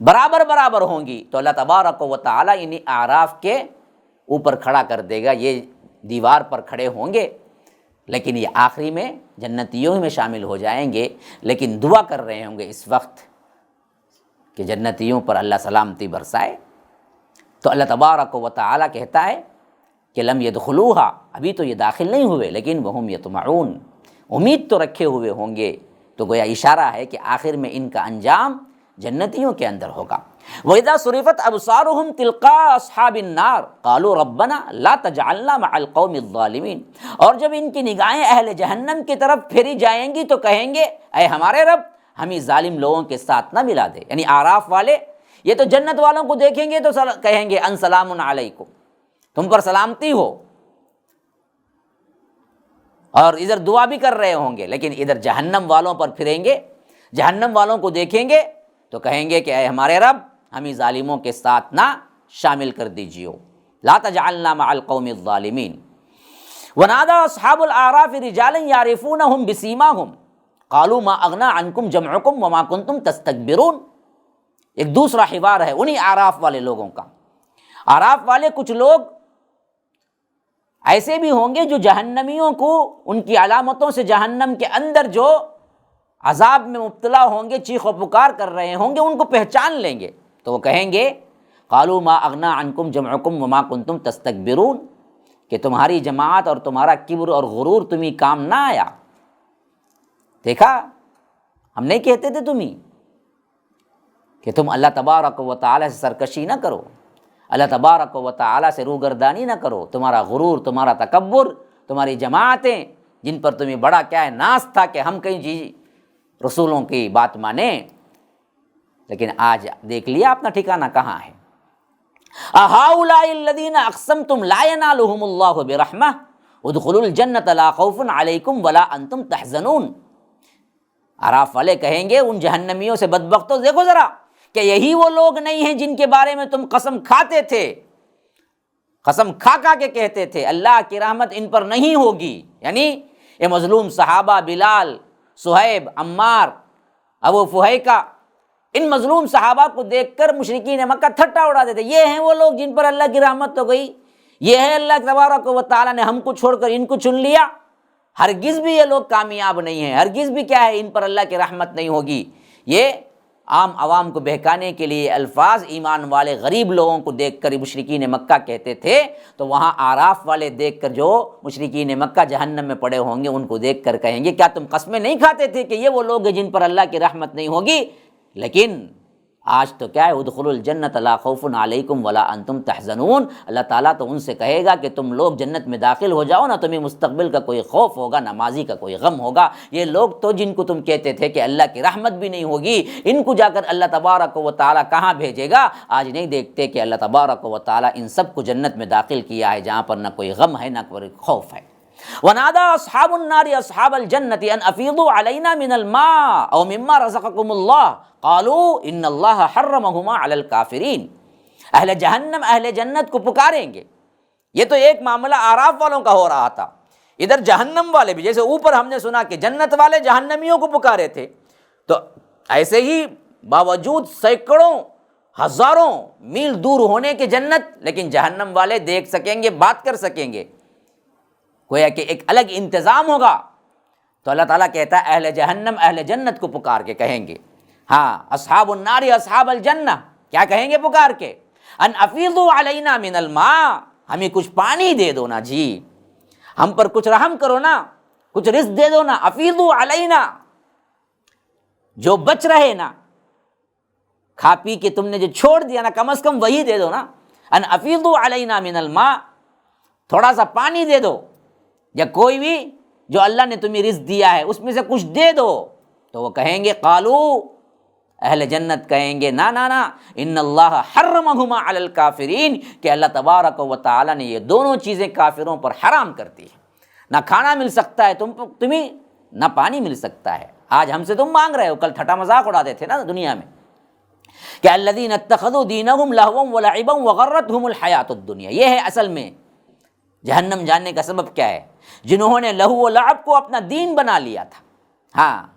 برابر برابر ہوں گی۔ تو اللہ تبارک و تعالیٰ انہیں اعراف کے اوپر کھڑا کر دے گا، یہ دیوار پر کھڑے ہوں گے، لیکن یہ آخری میں جنتیوں میں شامل ہو جائیں گے، لیکن دعا کر رہے ہوں گے اس وقت کہ جنتیوں پر اللہ سلامتی برسائے۔ تو اللہ تبارک و تعالیٰ کہتا ہے کہ لم يدخلوها، ابھی تو یہ داخل نہیں ہوئے، لیکن وہم یطمعون، امید تو رکھے ہوئے ہوں گے۔ تو گویا اشارہ ہے کہ آخر میں ان کا انجام جنتیوں کے اندر ہوگا۔ وَإِذَا صُرِفَتْ أَبْصَارُهُمْ تِلْقَاءَ أَصْحَابِ النَّارِ قَالُوا رَبَّنَا لَا تَجْعَلْنَا مَعَ الْقَوْمِ الظَّالِمِينَ، اور جب ان کی نگاہیں اہل جہنم کی طرف پھیری جائیں گی تو کہیں گے اے ہمارے رب، ہمیں ظالم لوگوں کے ساتھ نہ ملا دے۔ یعنی اعراف والے یہ تو جنت والوں کو دیکھیں گے تو کہیں گے ان سلام علیکم، تم پر سلامتی ہو، اور ادھر دعا بھی کر رہے ہوں گے، لیکن ادھر جہنم والوں پر پھریں گے، جہنم والوں کو دیکھیں گے تو کہیں گے کہ اے ہمارے رب، ہمیں ظالموں کے ساتھ نہ شامل کر دیجیے، لا تجعلنا مع القوم الظالمین۔ ونادى اصحاب الاعراف رجالا يعرفونهم بسيماهم قالوا ما اغنى عنكم جمعكم وما كنتم تستكبرون۔ ایک دوسرا حوار ہے انہی اعراف والے لوگوں کا۔ اعراف والے کچھ لوگ ایسے بھی ہوں گے جو جہنمیوں کو ان کی علامتوں سے جہنم کے اندر جو عذاب میں مبتلا ہوں گے، چیخ و پکار کر رہے ہوں گے، ان کو پہچان لیں گے تو وہ کہیں گے قالوا ما اغنى عنكم جمعكم وما كنتم تستكبرون، کہ تمہاری جماعت اور تمہارا کبر اور غرور تمہیں کام نہ آیا۔ دیکھا، ہم نہیں کہتے تھے تمہیں کہ تم اللہ تبارک و تعالیٰ سے سرکشی نہ کرو، اللہ تبارک و تعالیٰ سے روگردانی نہ کرو، تمہارا غرور، تمہارا تکبر، تمہاری جماعتیں جن پر تمہیں بڑا کیا ہے ناز تھا کہ ہم کہیں رسولوں کی بات مانیں، لیکن آج دیکھ لیا اپنا ٹھکانہ کہاں ہے۔ اہؤلاء الذین اقسمتم لا ینالهم اللہ برحمہ ادخلوا الجنۃ لا خوف علیکم ولا انتم تحزنون۔ اعراف والے کہیں گے ان جہنمیوں سے، بدبختوں دیکھو ذرا کہ یہی وہ لوگ نہیں ہیں جن کے بارے میں تم قسم کھاتے تھے، قسم کھا کے کہتے تھے اللہ کی رحمت ان پر نہیں ہوگی۔ یعنی یہ مظلوم صحابہ بلال، صہیب، عمار، ابو فہیکہ، ان مظلوم صحابہ کو دیکھ کر مشرکین مکہ ٹھٹا اڑاتے تھے، یہ ہیں وہ لوگ جن پر اللہ کی رحمت تو گئی، یہ ہے اللہ تبارک و تعالیٰ نے ہم کو چھوڑ کر ان کو چن لیا، ہرگز بھی یہ لوگ کامیاب نہیں ہیں، ہرگز بھی کیا ہے ان پر اللہ کی رحمت نہیں ہوگی۔ یہ عام عوام کو بہکانے کے لیے الفاظ ایمان والے غریب لوگوں کو دیکھ کر مشرکین مکہ کہتے تھے، تو وہاں اعراف والے دیکھ کر جو مشرکین مکہ جہنم میں پڑے ہوں گے ان کو دیکھ کر کہیں گے کیا تم قسمیں نہیں کھاتے تھے کہ یہ وہ لوگ ہیں جن پر اللہ کی رحمت نہیں ہوگی؟ لیکن آج تو کیا ہے، ادخلوا الجنت لا خوف علیکم ولا انتم تحزنون، اللہ تعالیٰ تو ان سے کہے گا کہ تم لوگ جنت میں داخل ہو جاؤ، نہ تمہیں مستقبل کا کوئی خوف ہوگا نہ ماضی کا کوئی غم ہوگا۔ یہ لوگ تو جن کو تم کہتے تھے کہ اللہ کی رحمت بھی نہیں ہوگی، ان کو جا کر اللہ تبارک و تعالیٰ کہاں بھیجے گا؟ آج نہیں دیکھتے کہ اللہ تبارک و تعالیٰ ان سب کو جنت میں داخل کیا ہے جہاں پر نہ کوئی غم ہے نہ کوئی خوف ہے۔ وَنَادَى أَصْحَابُ النَّارِ أَصْحَابَ الْجَنَّةِ أَنْ أَفِيضُوا عَلَيْنَا مِنَ الْمَاءِ أَوْ مِمَّا رَزَقَكُمُ اللَّهُ قَالُوا إِنَّ اللَّهَ حَرَّمَهُمَا عَلَى الْكَافِرِينَ۔ اہل جہنم اہل جنت کو پکاریں گے۔ یہ تو ایک معاملہ اعراف والوں کا ہو رہا تھا، ادھر جہنم والے بھی، جیسے اوپر ہم نے سنا کہ جنت والے جہنمیوں کو پکارے تھے، تو ایسے ہی باوجود سینکڑوں ہزاروں میل دور ہونے کے جنت، لیکن جہنم والے دیکھ سکیں گے، بات کر سکیں گے، گویا کہ ایک الگ انتظام ہوگا۔ تو اللہ تعالیٰ کہتا ہے اہل جہنم اہل جنت کو پکار کے کہیں گے، ہاں اصحاب النار اصحاب الجنہ، کیا کہیں گے پکار کے؟ ان افیضوا علینا من الماء، ہمیں کچھ پانی دے دو نا جی، ہم پر کچھ رحم کرو نا، کچھ رزق دے دو نا، افیضوا علینا، جو بچ رہے نا، کھا پی کے تم نے جو چھوڑ دیا نا، کم از کم وہی دے دو نا۔ ان افیضوا علینا من الماء، تھوڑا سا پانی دے دو، یا کوئی بھی جو اللہ نے تمہیں رزق دیا ہے اس میں سے کچھ دے دو۔ تو وہ کہیں گے، قالو، اہل جنت کہیں گے، نا نا نا، ان اللہ حرمہما علی الکافرین، کہ اللہ تبارک و تعالیٰ نے یہ دونوں چیزیں کافروں پر حرام کر دی ہیں۔ نہ کھانا مل سکتا ہے تمہیں، نہ پانی مل سکتا ہے۔ آج ہم سے تم مانگ رہے ہو، کل ٹھٹا مذاق اڑاتے تھے نا دنیا میں کہ الذین اتخذوا دینہم لہوا ولعبا وغرتہم الحیاۃ الدنیا۔ یہ ہے اصل میں جہنم جاننے کا سبب کیا ہے، جنہوں نے لہو و لعب کو اپنا دین بنا لیا تھا۔ ہاں،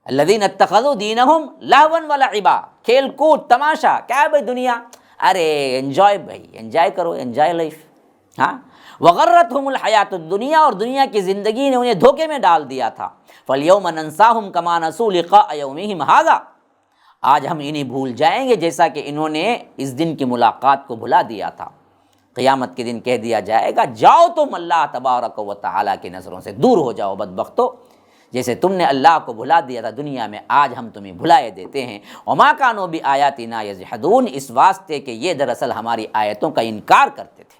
الذین اتخذوا دینہم لہوا ولعبا، کھیل کود تماشا، کیا ہے بھائی دنیا، ارے انجوائے بھائی، انجوائے کرو، انجوائے لائف۔ ہاں، وغرتہم الحیاۃ الدنیا، اور دنیا کی زندگی نے انہیں دھوکے میں ڈال دیا تھا۔ فالیوم ننساہم کما نسوا لقاء یومہم ھذا، آج ہم انہیں بھول جائیں گے جیسا کہ انہوں نے اس دن کی ملاقات کو بھلا دیا تھا۔ قیامت کے دن کہہ دیا جائے گا، جاؤ تم اللہ تبارک و تعالیٰ کی نظروں سے دور ہو جاؤ بدبختو، جیسے تم نے اللہ کو بھلا دیا تھا دنیا میں، آج ہم تمہیں بھلائے دیتے ہیں۔ وما کانوا بآیاتنا یجحدون، اس واسطے کہ یہ دراصل ہماری آیتوں کا انکار کرتے تھے۔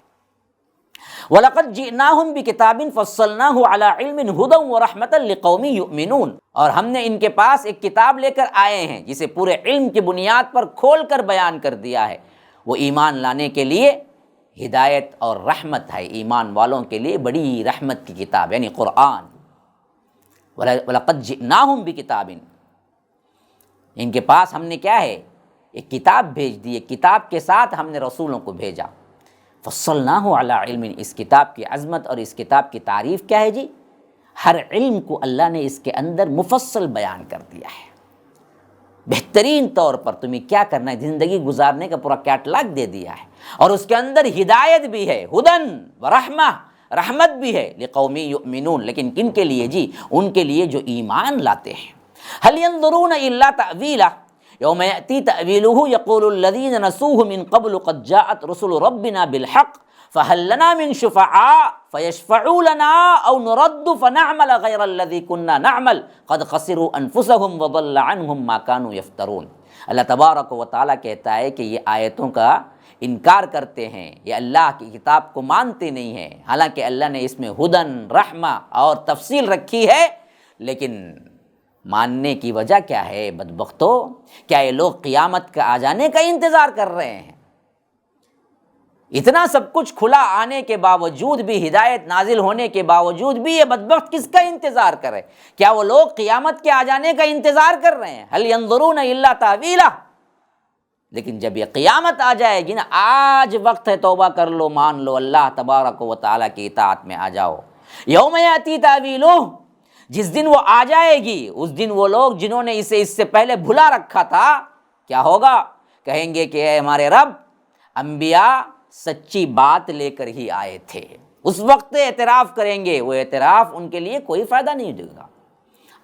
وَلَقَدْ جِئْنَاهُمْ بِكِتَابٍ فَصَّلْنَاهُ عَلَىٰ عِلْمٍ هُدًى وَرَحْمَةً لِقَوْمٍ يُؤْمِنُونَ، اور ہم نے ان کے پاس ایک کتاب لے کر آئے ہیں جسے پورے علم کی بنیاد پر کھول کر بیان کر دیا ہے، وہ ایمان لانے کے لیے ہدایت اور رحمت ہے، ایمان والوں کے لیے بڑی رحمت کی کتاب یعنی قرآن۔ وَلَقَدْ جِئْنَاهُمْ بِكِتَابٍ، ان کے پاس ہم نے کیا ہے، ایک کتاب بھیج دی، ایک کتاب کے ساتھ ہم نے رسولوں کو بھیجا۔ فصلناہ علی علم، اس کتاب کی عظمت اور اس کتاب کی تعریف کیا ہے جی، ہر علم کو اللہ نے اس کے اندر مفصل بیان کر دیا ہے، بہترین طور پر تمہیں کیا کرنا ہے، زندگی گزارنے کا پورا کیٹلاگ دے دیا ہے، اور اس کے اندر ہدایت بھی ہے، ہدن ورحمہ، رحمت بھی ہے، لقوم یؤمنون، لیکن کن کے لیے جی، ان کے لیے جو ایمان لاتے ہیں۔ هل ينظرون الا تأویلہ، یوم یأتی تأویلہ یقول الذین نسوہ من قبل قد جاءت رسل ربنا بالحق فهل لنا من شفعاء فیشفعوا لنا او نرد فنعمل غیر الذی كنا نعمل قد خسروا انفسهم وضل عنهم ما كانوا یفترون۔ اللہ تبارک و تعالیٰ کہتا ہے کہ یہ آیتوں کا انکار کرتے ہیں، یہ اللہ کی کتاب کو مانتے نہیں ہیں، حالانکہ اللہ نے اس میں ہدن، رحمہ اور تفصیل رکھی ہے، لیکن ماننے کی وجہ کیا ہے بدبختو؟ کیا یہ لوگ قیامت کا آ جانے کا انتظار کر رہے ہیں؟ اتنا سب کچھ کھلا آنے کے باوجود بھی، ہدایت نازل ہونے کے باوجود بھی، یہ بدبخت کس کا انتظار کرے؟ کیا وہ لوگ قیامت کے آ جانے کا انتظار کر رہے ہیں؟ هل ينظرون الا تأویلہ، لیکن جب یہ قیامت آ جائے گی نا، آج وقت ہے، توبہ کر لو، مان لو، اللہ تبارک و تعالیٰ کی اطاعت میں آ جاؤ۔ یوم یأتی تأویلہ، جس دن وہ آ جائے گی، اس دن وہ لوگ جنہوں نے اسے اس سے پہلے بھلا رکھا تھا، کیا ہوگا؟ کہیں گے کہ اے ہمارے رب، انبیاء سچی بات لے کر ہی آئے تھے۔ اس وقت اعتراف کریں گے، وہ اعتراف ان کے لیے کوئی فائدہ نہیں دے گا۔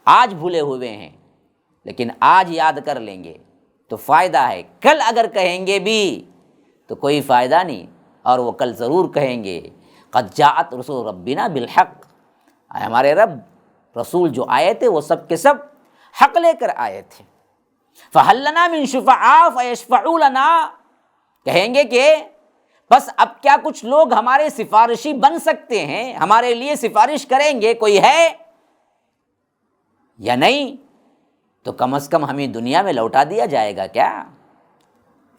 آج بھولے ہوئے ہیں، لیکن آج یاد کر لیں گے تو فائدہ ہے، کل اگر کہیں گے بھی تو کوئی فائدہ نہیں، اور وہ کل ضرور کہیں گے قد جاءت رسول ربنا بالحق، ہمارے رب رسول جو آئے تھے وہ سب کے سب حق لے کر آئے تھے۔ فَهَلْ لَنَا مِن شُفَعَاءَ فَيَشْفَعُوا لَنَا، کہیں گے کہ بس اب کیا کچھ لوگ ہمارے سفارشی بن سکتے ہیں، ہمارے لیے سفارش کریں گے، کوئی ہے یا نہیں؟ تو کم از کم ہمیں دنیا میں لوٹا دیا جائے گا کیا؟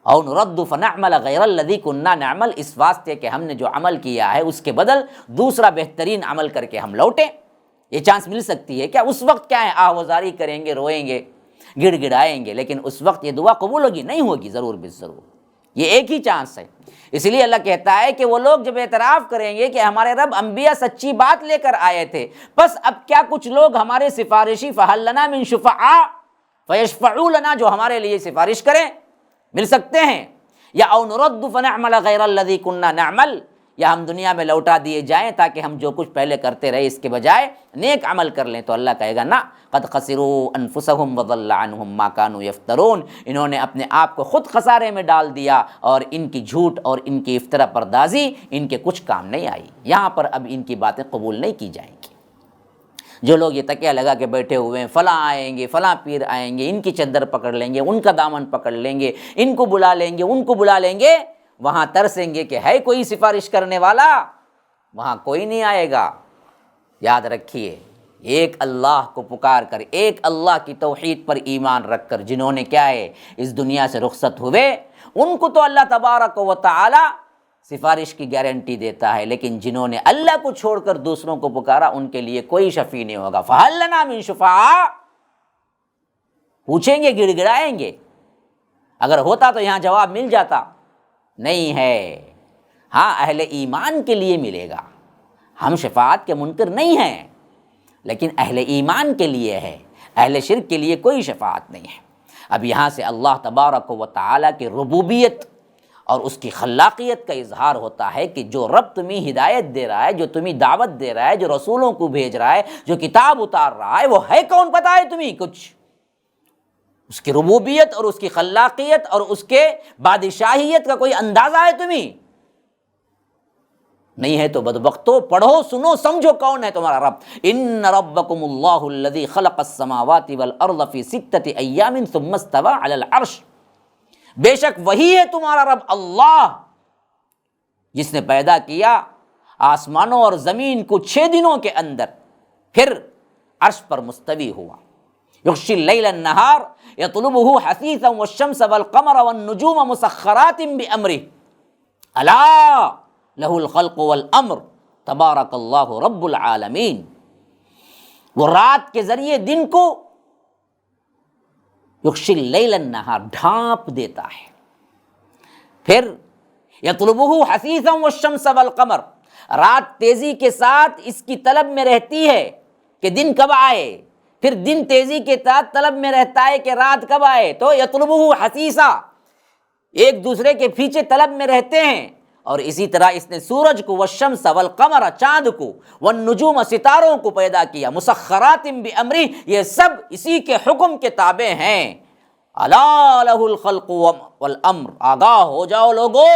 او نرد فنعمل غیر الذی کنا نعمل، اس واسطے کہ ہم نے جو عمل کیا ہے اس کے بدل دوسرا بہترین عمل کر کے ہم لوٹیں، یہ چانس مل سکتی ہے کیا؟ اس وقت کیا ہے، آہوازاری کریں گے، روئیں گے، گڑ گڑائیں گے، لیکن اس وقت یہ دعا قبول ہوگی نہیں ہوگی، ضرور بالضرور، یہ ایک ہی چانس ہے۔ اس لیے اللہ کہتا ہے کہ وہ لوگ جب اعتراف کریں گے کہ ہمارے رب انبیاء سچی بات لے کر آئے تھے، بس اب کیا کچھ لوگ ہمارے سفارشی فَهَلْ لَنَا مِن شُفَعَاءَ فَيَشْفَعُوا لَنَا، جو ہمارے لیے سفارش کریں، مل سکتے ہیں؟ یا او نرد فنعمل غیر الذی کنا نعمل، یا ہم دنیا میں لوٹا دیے جائیں تاکہ ہم جو کچھ پہلے کرتے رہے اس کے بجائے نیک عمل کر لیں؟ تو اللہ کہے گا نا، قد خسروا انفسهم وضل عنهم ما كانوا يفترون، انہوں نے اپنے آپ کو خود خسارے میں ڈال دیا، اور ان کی جھوٹ اور ان کی افترا پردازی ان کے کچھ کام نہیں آئی۔ یہاں پر اب ان کی باتیں قبول نہیں کی جائیں گی۔ جو لوگ یہ تکیہ لگا کے بیٹھے ہوئے ہیں، فلاں آئیں گے، فلاں پیر آئیں گے، ان کی چادر پکڑ لیں گے، ان کا دامن پکڑ لیں گے، ان کو بلا لیں گے، ان کو بلا لیں گے، وہاں ترسیں گے کہ ہے کوئی سفارش کرنے والا، وہاں کوئی نہیں آئے گا۔ یاد رکھیے، ایک اللہ کو پکار کر، ایک اللہ کی توحید پر ایمان رکھ کر جنہوں نے کیا ہے اس دنیا سے رخصت ہوئے، ان کو تو اللہ تبارک و تعالی سفارش کی گارنٹی دیتا ہے، لیکن جنہوں نے اللہ کو چھوڑ کر دوسروں کو پکارا ان کے لیے کوئی شفیع نہیں ہوگا۔ فَهَلْ لَنَا مِن شُفَعَاءَ، پوچھیں گے، گڑ گڑائیں گے۔ اگر ہوتا تو یہاں جواب مل جاتا، نہیں ہے۔ ہاں، اہل ایمان کے لیے ملے گا، ہم شفاعت کے منکر نہیں ہیں، لیکن اہل ایمان کے لیے ہے، اہل شرک کے لیے کوئی شفاعت نہیں ہے۔ اب یہاں سے اللہ تبارک و تعالیٰ کی ربوبیت اور اس کی خلاقیت کا اظہار ہوتا ہے کہ جو رب تمہیں ہدایت دے رہا ہے، جو تمہیں دعوت دے رہا ہے، جو رسولوں کو بھیج رہا ہے، جو کتاب اتار رہا ہے، وہ ہے کون؟ پتہ ہے تمہیں کچھ؟ اس کی ربوبیت اور اس کی خلاقیت اور اس کے بادشاہیت کا کوئی اندازہ ہے تمہیں؟ نہیں ہے تو بدبختو، پڑھو، سنو، سمجھو کون ہے تمہارا رب۔ ان ربکم اللہ الذی خلق السماوات والارض فی ستۃ ایام ثم استوى علی العرش، بے شک وہی ہے تمہارا رب اللہ جس نے پیدا کیا آسمانوں اور زمین کو 6 دنوں کے اندر، پھر عرش پر مستوی ہوا۔ یغشی اللیل النہار یطلبہ حثیثا والشمس والقمر والنجوم مسخرات بامرہ الا لہ الخلق والامر تبارک اللہ رب العالمین۔ وہ رات کے ذریعے دن کو یغشی اللیل النہار ڈھانپ دیتا ہے، پھر یطلبہ حثیثا والشمس والقمر، رات تیزی کے ساتھ اس کی طلب میں رہتی ہے کہ دن کب آئے، پھر دن تیزی کے ساتھ طلب میں رہتا ہے کہ رات کب آئے، تو یطلبہ حثیثا، ایک دوسرے کے پیچھے طلب میں رہتے ہیں۔ اور اسی طرح اس نے سورج کو، والشمس والقمر چاند کو، والنجوم ستاروں کو پیدا کیا، مسخرات بامرہ، یہ سب اسی کے حکم کے تابع ہیں۔ الا لہ الخلق والامر، آگاہ ہو جاؤ لوگو،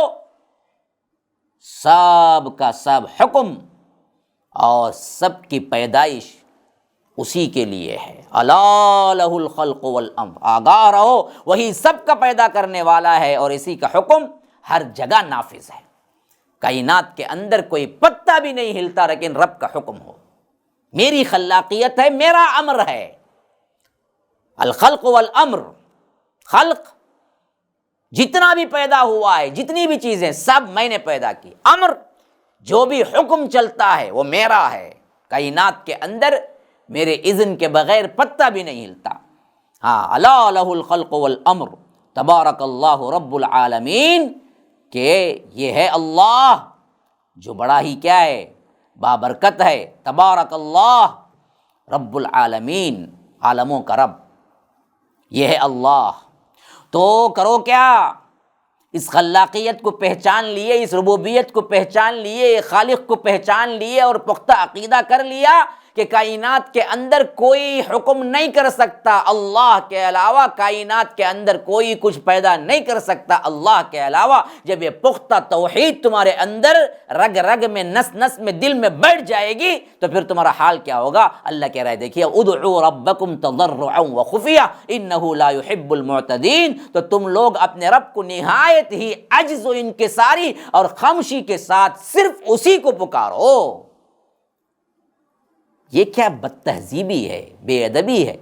سب کا سب حکم اور سب کی پیدائش اسی کے لیے ہے۔ الا لہ الخلق والامر، آگاہ رہو، وہی سب کا پیدا کرنے والا ہے اور اسی کا حکم ہر جگہ نافذ ہے۔ کائنات کے اندر کوئی پتا بھی نہیں ہلتا لیکن رب کا حکم ہو، میری خلاقیت ہے، میرا امر ہے۔ الخلق والامر، خلق جتنا بھی پیدا ہوا ہے، جتنی بھی چیزیں سب میں نے پیدا کی، امر جو بھی حکم چلتا ہے وہ میرا ہے، کائنات کے اندر میرے اذن کے بغیر پتا بھی نہیں ہلتا۔ ہاں، الا لہ الخلق والامر تبارک اللہ رب العالمین، کہ یہ ہے اللہ جو بڑا ہی کیا ہے، بابرکت ہے، تبارک اللہ رب العالمین، عالموں کا رب، یہ ہے اللہ۔ تو کرو کیا، اس خلاقیت کو پہچان لیے، اس ربوبیت کو پہچان لیے، خالق کو پہچان لیے اور پختہ عقیدہ کر لیا کہ کائنات کے اندر کوئی حکم نہیں کر سکتا اللہ کے علاوہ، کائنات کے اندر کوئی کچھ پیدا نہیں کر سکتا اللہ کے علاوہ، جب یہ پختہ توحید تمہارے اندر رگ رگ میں، نس نس میں، دل میں بیٹھ جائے گی تو پھر تمہارا حال کیا ہوگا؟ اللہ کہہ رہا ہے دیکھیے ادعوا ربکم تضرعا وخفیہ انہ لا يحب المعتدین، تو تم لوگ اپنے رب کو نہایت ہی عجز و انکساری اور خاموشی کے ساتھ صرف اسی کو پکارو۔ یہ کیا بد تہذیبی ہے، بے ادبی ہے،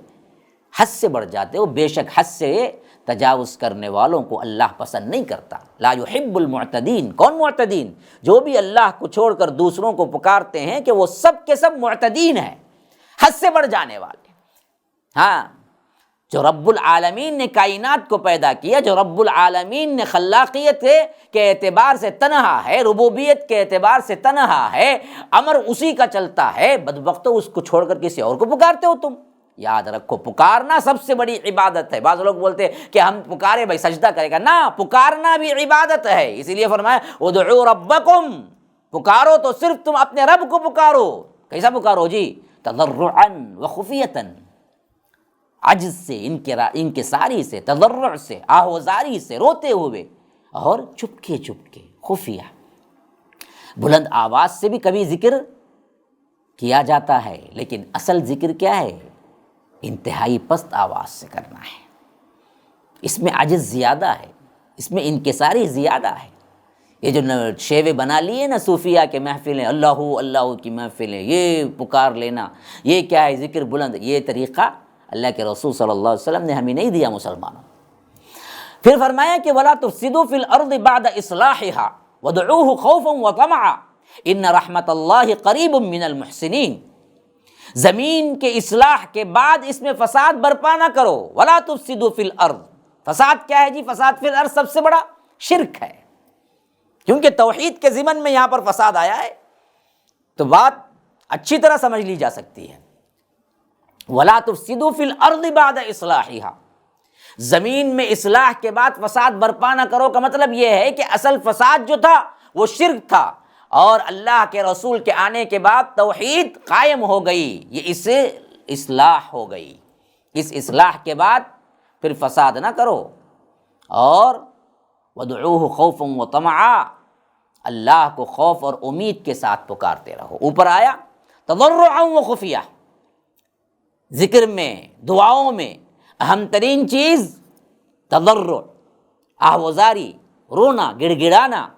حد سے بڑھ جاتے ہو۔ بے شک حد سے تجاوز کرنے والوں کو اللہ پسند نہیں کرتا۔ لا يحب المعتدین، کون معتدین؟ جو بھی اللہ کو چھوڑ کر دوسروں کو پکارتے ہیں کہ وہ سب کے سب معتدین ہیں، حد سے بڑھ جانے والے۔ ہاں، جو رب العالمین نے کائنات کو پیدا کیا، جو رب العالمین نے خلاقیت کے اعتبار سے تنہا ہے، ربوبیت کے اعتبار سے تنہا ہے، امر اسی کا چلتا ہے، بدبختو اس کو چھوڑ کر کسی اور کو پکارتے ہو تم۔ یاد رکھو، پکارنا سب سے بڑی عبادت ہے۔ بعض لوگ بولتے ہیں کہ ہم پکارے بھائی سجدہ کرے گا، نہ، پکارنا بھی عبادت ہے۔ اسی لیے فرمایا ادعوا ربکم، پکارو تو صرف تم اپنے رب کو پکارو۔ کیسا پکارو جی؟ تضرعا وخفیۃ، عجز سے، انکساری سے، تضرع سے، آہوزاری سے، روتے ہوئے، اور چپکے چپکے، خفیہ۔ بلند آواز سے بھی کبھی ذکر کیا جاتا ہے، لیکن اصل ذکر کیا ہے؟ انتہائی پست آواز سے کرنا ہے۔ اس میں عجز زیادہ ہے، اس میں انکساری زیادہ ہے۔ یہ جو شیوے بنا لیے نا صوفیہ کے محفلیں، اللہ اللہ کی محفلیں، یہ پکار لینا، یہ کیا ہے؟ ذکر بلند۔ یہ طریقہ اللہ کے رسول صلی اللہ علیہ وسلم نے ہمیں نہیں دیا مسلمانوں۔ پھر فرمایا کہ وَلَا تُفْسِدُوا فِي الْأَرْضِ بَعْدَ إِصْلَاحِهَا وَادْعُوهُ خَوْفًا وَطَمَعًا إِنَّ رَحْمَتَ اللَّهِ قَرِيبٌ مِّنَ الْمُحْسِنِينَ۔ زمین کے اصلاح کے بعد اس میں فساد برپا نہ کرو۔ وَلَا تُفْسِدُوا فِي الْأَرْضِ، فساد کیا ہے جی؟ فساد فی الارض سب سے بڑا شرک ہے، کیونکہ توحید کے ضمن میں یہاں پر فساد آیا ہے، تو بات اچھی طرح سمجھ لی جا سکتی ہے۔ وَلَا تُفْسِدُوا فِي الْأَرْضِ بَعْدَ إِصْلَاحِهَا، زمین میں اصلاح کے بعد فساد برپا نہ کرو کا مطلب یہ ہے کہ اصل فساد جو تھا وہ شرک تھا، اور اللہ کے رسول کے آنے کے بعد توحید قائم ہو گئی، یہ اس سے اصلاح ہو گئی۔ اس اصلاح کے بعد پھر فساد نہ کرو، اور وَادْعُوهُ خَوْفًا وَطَمَعًا، اللہ کو خوف اور امید کے ساتھ پکارتے رہو۔ اوپر آیا تضرعا وخفیہ، ذکر میں، دعاؤں میں اہم ترین چیز تضرع، آہوزاری، رونا، گڑ گڑانا،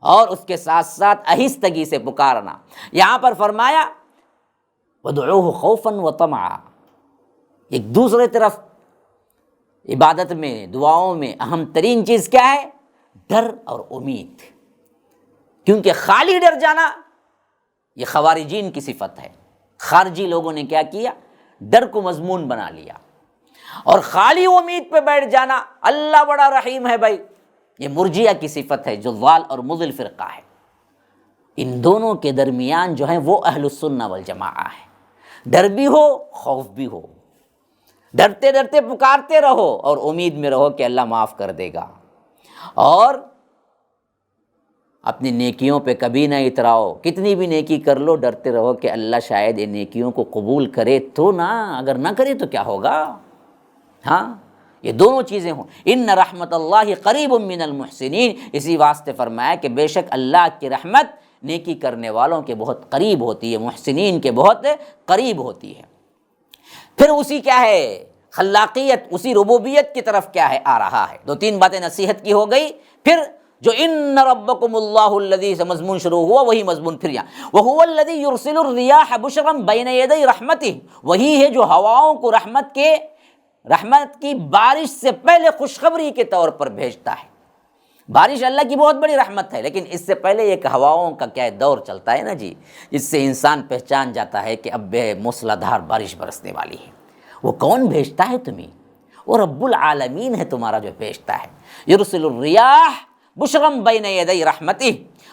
اور اس کے ساتھ ساتھ آہستگی سے پکارنا۔ یہاں پر فرمایا وَادْعُوهُ خَوْفًا وَطَمَعًا، ایک دوسرے طرف عبادت میں، دعاؤں میں اہم ترین چیز کیا ہے؟ ڈر اور امید، کیونکہ خالی ڈر جانا یہ خوارجین کی صفت ہے۔ خارجی لوگوں نے کیا کیا؟ ڈر کو مضمون بنا لیا، اور خالی امید پہ بیٹھ جانا اللہ بڑا رحیم ہے بھائی، یہ مرجیہ کی صفت ہے جو ضال اور مضل فرقہ ہے۔ ان دونوں کے درمیان جو ہیں وہ اہل السنہ والجماعہ ہے۔ ڈر بھی ہو، خوف بھی ہو، ڈرتے ڈرتے پکارتے رہو اور امید میں رہو کہ اللہ معاف کر دے گا، اور اپنی نیکیوں پہ کبھی نہ اتراؤ، کتنی بھی نیکی کر لو ڈرتے رہو کہ اللہ شاید ان نیکیوں کو قبول کرے تو نہ، اگر نہ کرے تو کیا ہوگا؟ ہاں، یہ دونوں چیزیں ہوں۔ ان رحمت اللہ قریب من المحسنین، اسی واسطے فرمایا کہ بے شک اللہ کی رحمت نیکی کرنے والوں کے بہت قریب ہوتی ہے، محسنین کے بہت قریب ہوتی ہے۔ پھر اسی کیا ہے؟ خلاقیت، اسی ربوبیت کی طرف کیا ہے؟ آ رہا ہے۔ دو تین باتیں نصیحت کی ہو گئی، پھر جو ان ربکم اللہ الذی سے مضمون شروع ہوا وہی مضمون پھر یہاں وہو الذی یرسل الریاح بشرا بین یدی رحمتہ، وہی ہے جو ہواؤں کو رحمت کی بارش سے پہلے خوشخبری کے طور پر بھیجتا ہے۔ بارش اللہ کی بہت بڑی رحمت ہے، لیکن اس سے پہلے ایک ہواؤں کا کیا دور چلتا ہے نا جی، جس سے انسان پہچان جاتا ہے کہ اب موسلا دھار بارش برسنے والی ہے۔ وہ کون بھیجتا ہے تمہیں؟ وہ رب العالمین ہے تمہارا جو بھیجتا ہے۔ یرسل الریاح بشرم بین یدی رحمتہ،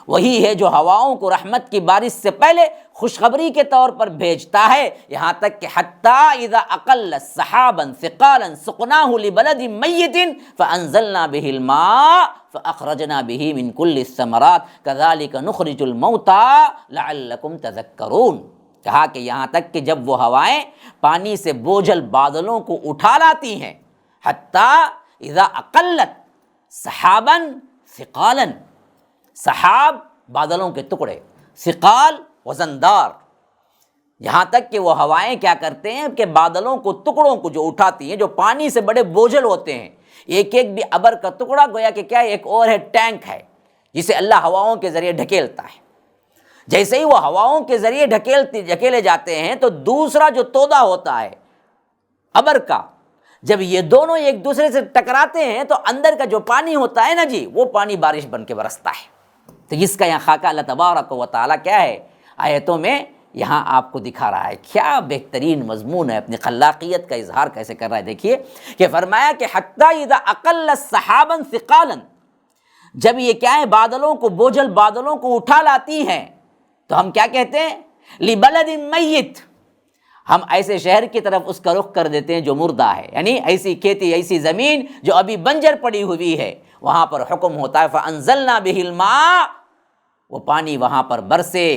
وہی ہے جو ہواؤں کو رحمت کی بارش سے پہلے خوشخبری کے طور پر بھیجتا ہے، یہاں تک کہ حتی اذا اقل سحابا ثقالا سقناہ لبلد میت فانزلنا به الماء فاخرجنا به من كل الثمرات كذلك نخرج الموتى لعلكم تذكرون۔ کہا کہ یہاں تک کہ جب وہ ہوائیں پانی سے بوجھل بادلوں کو اٹھا لاتی ہیں، حتیٰ اذا اقلت سحابا ثقالا، سحاب بادلوں کے ٹکڑے، ثقال وزندار، یہاں تک کہ وہ ہوائیں کیا کرتے ہیں کہ بادلوں کو ٹکڑوں کو جو اٹھاتی ہیں، جو پانی سے بڑے بوجھل ہوتے ہیں، ایک ایک بھی ابر کا ٹکڑا گویا کہ کیا ہے، ایک اور ہے ٹینک ہے جسے اللہ ہواؤں کے ذریعے ڈھکیلتا ہے۔ جیسے ہی وہ ہواؤں کے ذریعے ڈھکیلے جاتے ہیں تو دوسرا جو تودا ہوتا ہے ابر کا، جب یہ دونوں ایک دوسرے سے ٹکراتے ہیں تو اندر کا جو پانی ہوتا ہے نا جی، وہ پانی بارش بن کے برستا ہے۔ تو اس کا یہاں خاکہ اللہ تبارک و تعالیٰ کیا ہے، آیتوں میں یہاں آپ کو دکھا رہا ہے۔ کیا بہترین مضمون ہے، اپنی خلاقیت کا اظہار کیسے کر رہا ہے۔ دیکھیے کہ فرمایا کہ حتیٰ اذا اقلت سحابا ثقالا، جب یہ کیا ہے بادلوں کو، بوجھل بادلوں کو اٹھا لاتی ہیں، تو ہم کیا کہتے ہیں، لبلد میت، ہم ایسے شہر کی طرف اس کا رخ کر دیتے ہیں جو مردہ ہے، یعنی ایسی کھیتی، ایسی زمین جو ابھی بنجر پڑی ہوئی ہے، وہاں پر حکم ہوتا ہے فَأَنزَلْنَا بِهِ الْمَاءَ، وہ پانی وہاں پر برسے،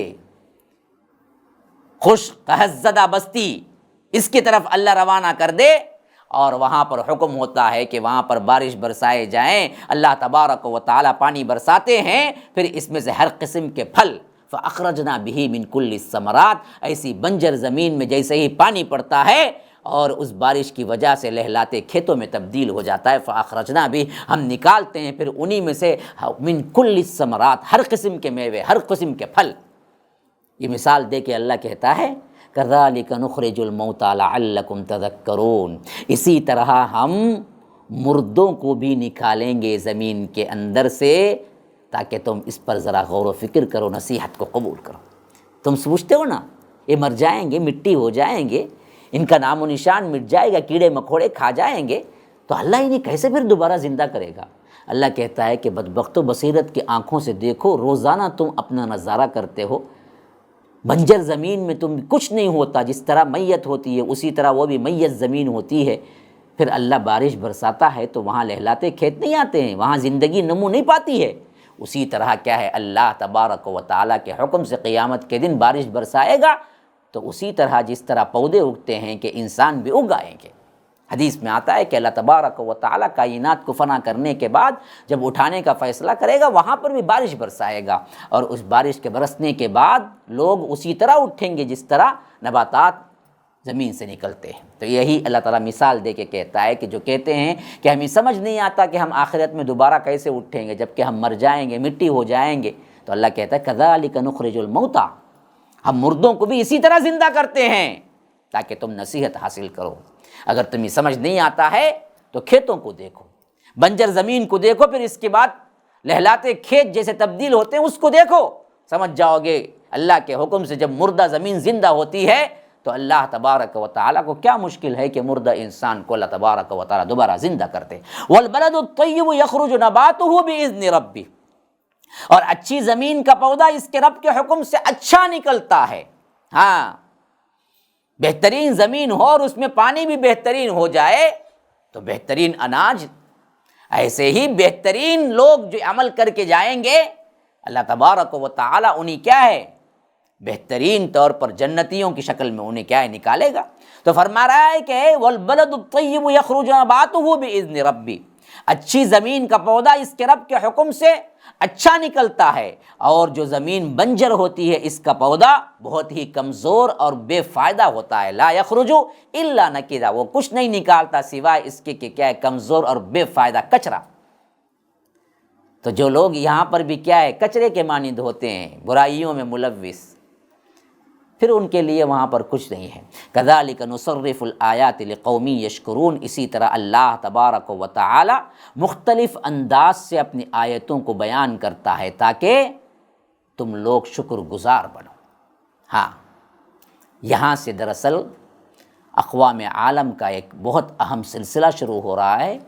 خوش قحط زدہ بستی اس کی طرف اللہ روانہ کر دے، اور وہاں پر حکم ہوتا ہے کہ وہاں پر بارش برسائے جائیں۔ اللہ تبارک و تعالیٰ پانی برساتے ہیں، پھر اس میں سے ہر قسم کے پھل، فَأَخْرَجْنَا بِهِ مِنْ كُلِّ الثَّمَرَاتِ، ایسی بنجر زمین میں جیسے ہی پانی پڑتا ہے اور اس بارش کی وجہ سے لہلاتے کھیتوں میں تبدیل ہو جاتا ہے، فَأَخْرَجْنَا بِهِ، ہم نکالتے ہیں پھر انہی میں سے مِنْ كُلِّ الثَّمَرَاتِ، ہر قسم کے میوے، ہر قسم کے پھل۔ یہ مثال دے کے اللہ کہتا ہے كَذَلِكَ نُخْرِجُ الْمَوْتَى لَعَلَّكُمْ تَذَكَّرُونَ، اسی طرح ہم مردوں کو بھی نکالیں گے زمین کے اندر سے تاکہ تم اس پر ذرا غور و فکر کرو، نصیحت کو قبول کرو۔ تم سوچتے ہو نا یہ مر جائیں گے، مٹی ہو جائیں گے، ان کا نام و نشان مٹ جائے گا، کیڑے مکوڑے کھا جائیں گے، تو اللہ انہیں کیسے پھر دوبارہ زندہ کرے گا؟ اللہ کہتا ہے کہ بدبختو، بصیرت کی آنکھوں سے دیکھو، روزانہ تم اپنا نظارہ کرتے ہو، بنجر زمین میں تم کچھ نہیں ہوتا، جس طرح میت ہوتی ہے اسی طرح وہ بھی میت زمین ہوتی ہے، پھر اللہ بارش برساتا ہے تو وہاں لہلاتے کھیت نہیں آتے ہیں، وہاں زندگی نمو نہیں پاتی ہے۔ اسی طرح کیا ہے، اللہ تبارک و تعالیٰ کے حکم سے قیامت کے دن بارش برسائے گا، تو اسی طرح جس طرح پودے اگتے ہیں کہ انسان بھی اگ آئیں گے۔ حدیث میں آتا ہے کہ اللہ تبارک و تعالیٰ کائنات کو فنا کرنے کے بعد جب اٹھانے کا فیصلہ کرے گا، وہاں پر بھی بارش برسائے گا، اور اس بارش کے برسنے کے بعد لوگ اسی طرح اٹھیں گے جس طرح نباتات زمین سے نکلتے ہیں۔ تو یہی اللہ تعالیٰ مثال دے کے کہتا ہے کہ جو کہتے ہیں کہ ہمیں سمجھ نہیں آتا کہ ہم آخرت میں دوبارہ کیسے اٹھیں گے جب کہ ہم مر جائیں گے، مٹی ہو جائیں گے، تو اللہ کہتا ہے كَذَلِكَ نُخْرِجُ الْمَوْتَى، ہم مردوں کو بھی اسی طرح زندہ کرتے ہیں تاکہ تم نصیحت حاصل کرو۔ اگر تمہیں سمجھ نہیں آتا ہے تو کھیتوں کو دیکھو، بنجر زمین کو دیکھو، پھر اس کے بعد لہلاتے کھیت جیسے تبدیل ہوتے ہیں اس کو دیکھو، سمجھ جاؤ گے اللہ کے حکم سے جب مردہ زمین زندہ ہوتی ہے تو اللہ تبارک و تعالیٰ کو کیا مشکل ہے کہ مردہ انسان کو اللہ تبارک و تعالیٰ دوبارہ زندہ کرتے۔ وَالْبَلَدُ الطَّيِّبُ يَخْرُجُ نَبَاتُهُ بِإِذْنِ رَبِّهِ، اور اچھی زمین کا پودا اس کے رب کے حکم سے اچھا نکلتا ہے۔ ہاں، بہترین زمین ہو اور اس میں پانی بھی بہترین ہو جائے تو بہترین اناج، ایسے ہی بہترین لوگ جو عمل کر کے جائیں گے اللہ تبارک و تعالیٰ انہیں کیا ہے، بہترین طور پر جنتیوں کی شکل میں انہیں کیا ہے، نکالے گا۔ تو فرما رہا ہے کہ وَالْبَلَدُ الطَّيِّبُ يَخْرُجُ نَبَاتُهُ بِإِذْنِ رَبِّهِ، اچھی زمین کا پودا اس کے رب کے حکم سے اچھا نکلتا ہے، اور جو زمین بنجر ہوتی ہے اس کا پودا بہت ہی کمزور اور بے فائدہ ہوتا ہے۔ لا یخرج الا نکدا، وہ کچھ نہیں نکالتا سوائے اس کے کہ کیا ہے، کمزور اور بے فائدہ کچرا۔ تو جو لوگ یہاں پر بھی کیا ہے، کچرے کے مانند ہوتے ہیں، برائیوں میں ملوث، پھر ان کے لیے وہاں پر کچھ نہیں ہے۔ كَذَلِكَ نُصَرِّفُ الْآيَاتِ لِقَوْمٍ يَشْكُرُونَ، اسی طرح اللہ تبارک و تعالی مختلف انداز سے اپنی آیتوں کو بیان کرتا ہے تاکہ تم لوگ شکر گزار بنو۔ ہاں، یہاں سے دراصل اقوام عالم کا ایک بہت اہم سلسلہ شروع ہو رہا ہے،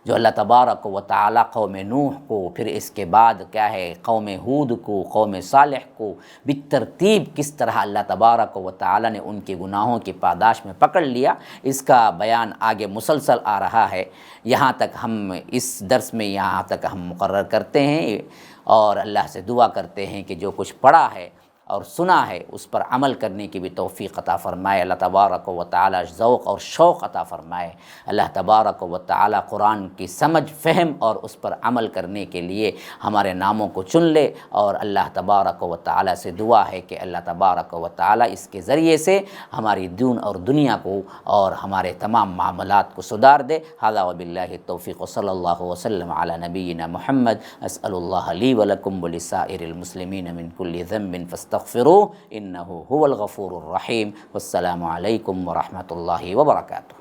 جو اللہ تبارک و تعالی قوم نوح کو، پھر اس کے بعد کیا ہے قوم ہود کو، قوم صالح کو بالترتیب کس طرح اللہ تبارک و تعالی نے ان کے گناہوں کی پاداش میں پکڑ لیا، اس کا بیان آگے مسلسل آ رہا ہے۔ یہاں تک ہم اس درس میں یہاں تک ہم مقرر کرتے ہیں، اور اللہ سے دعا کرتے ہیں کہ جو کچھ پڑھا ہے اور سنا ہے اس پر عمل کرنے کی بھی توفیق عطا فرمائے۔ اللہ تبارک و تعالی ذوق اور شوق عطا فرمائے۔ اللہ تبارک و تعالی قرآن کی سمجھ، فہم اور اس پر عمل کرنے کے لیے ہمارے ناموں کو چن لے، اور اللہ تبارک و تعالی سے دعا ہے کہ اللہ تبارک و تعالی اس کے ذریعے سے ہماری دین اور دنیا کو اور ہمارے تمام معاملات کو سدھار دے۔ ھذا وباللہ التوفیق، صلی اللہ وسلم علی نبینا محمد۔ اسأل اللہ لی ولکم ولسائر المسلمین من کل ذنب فاستغفروہ انہ هو الغفور الرحیم۔ والسلام علیکم ورحمۃ اللہ وبرکاتہ۔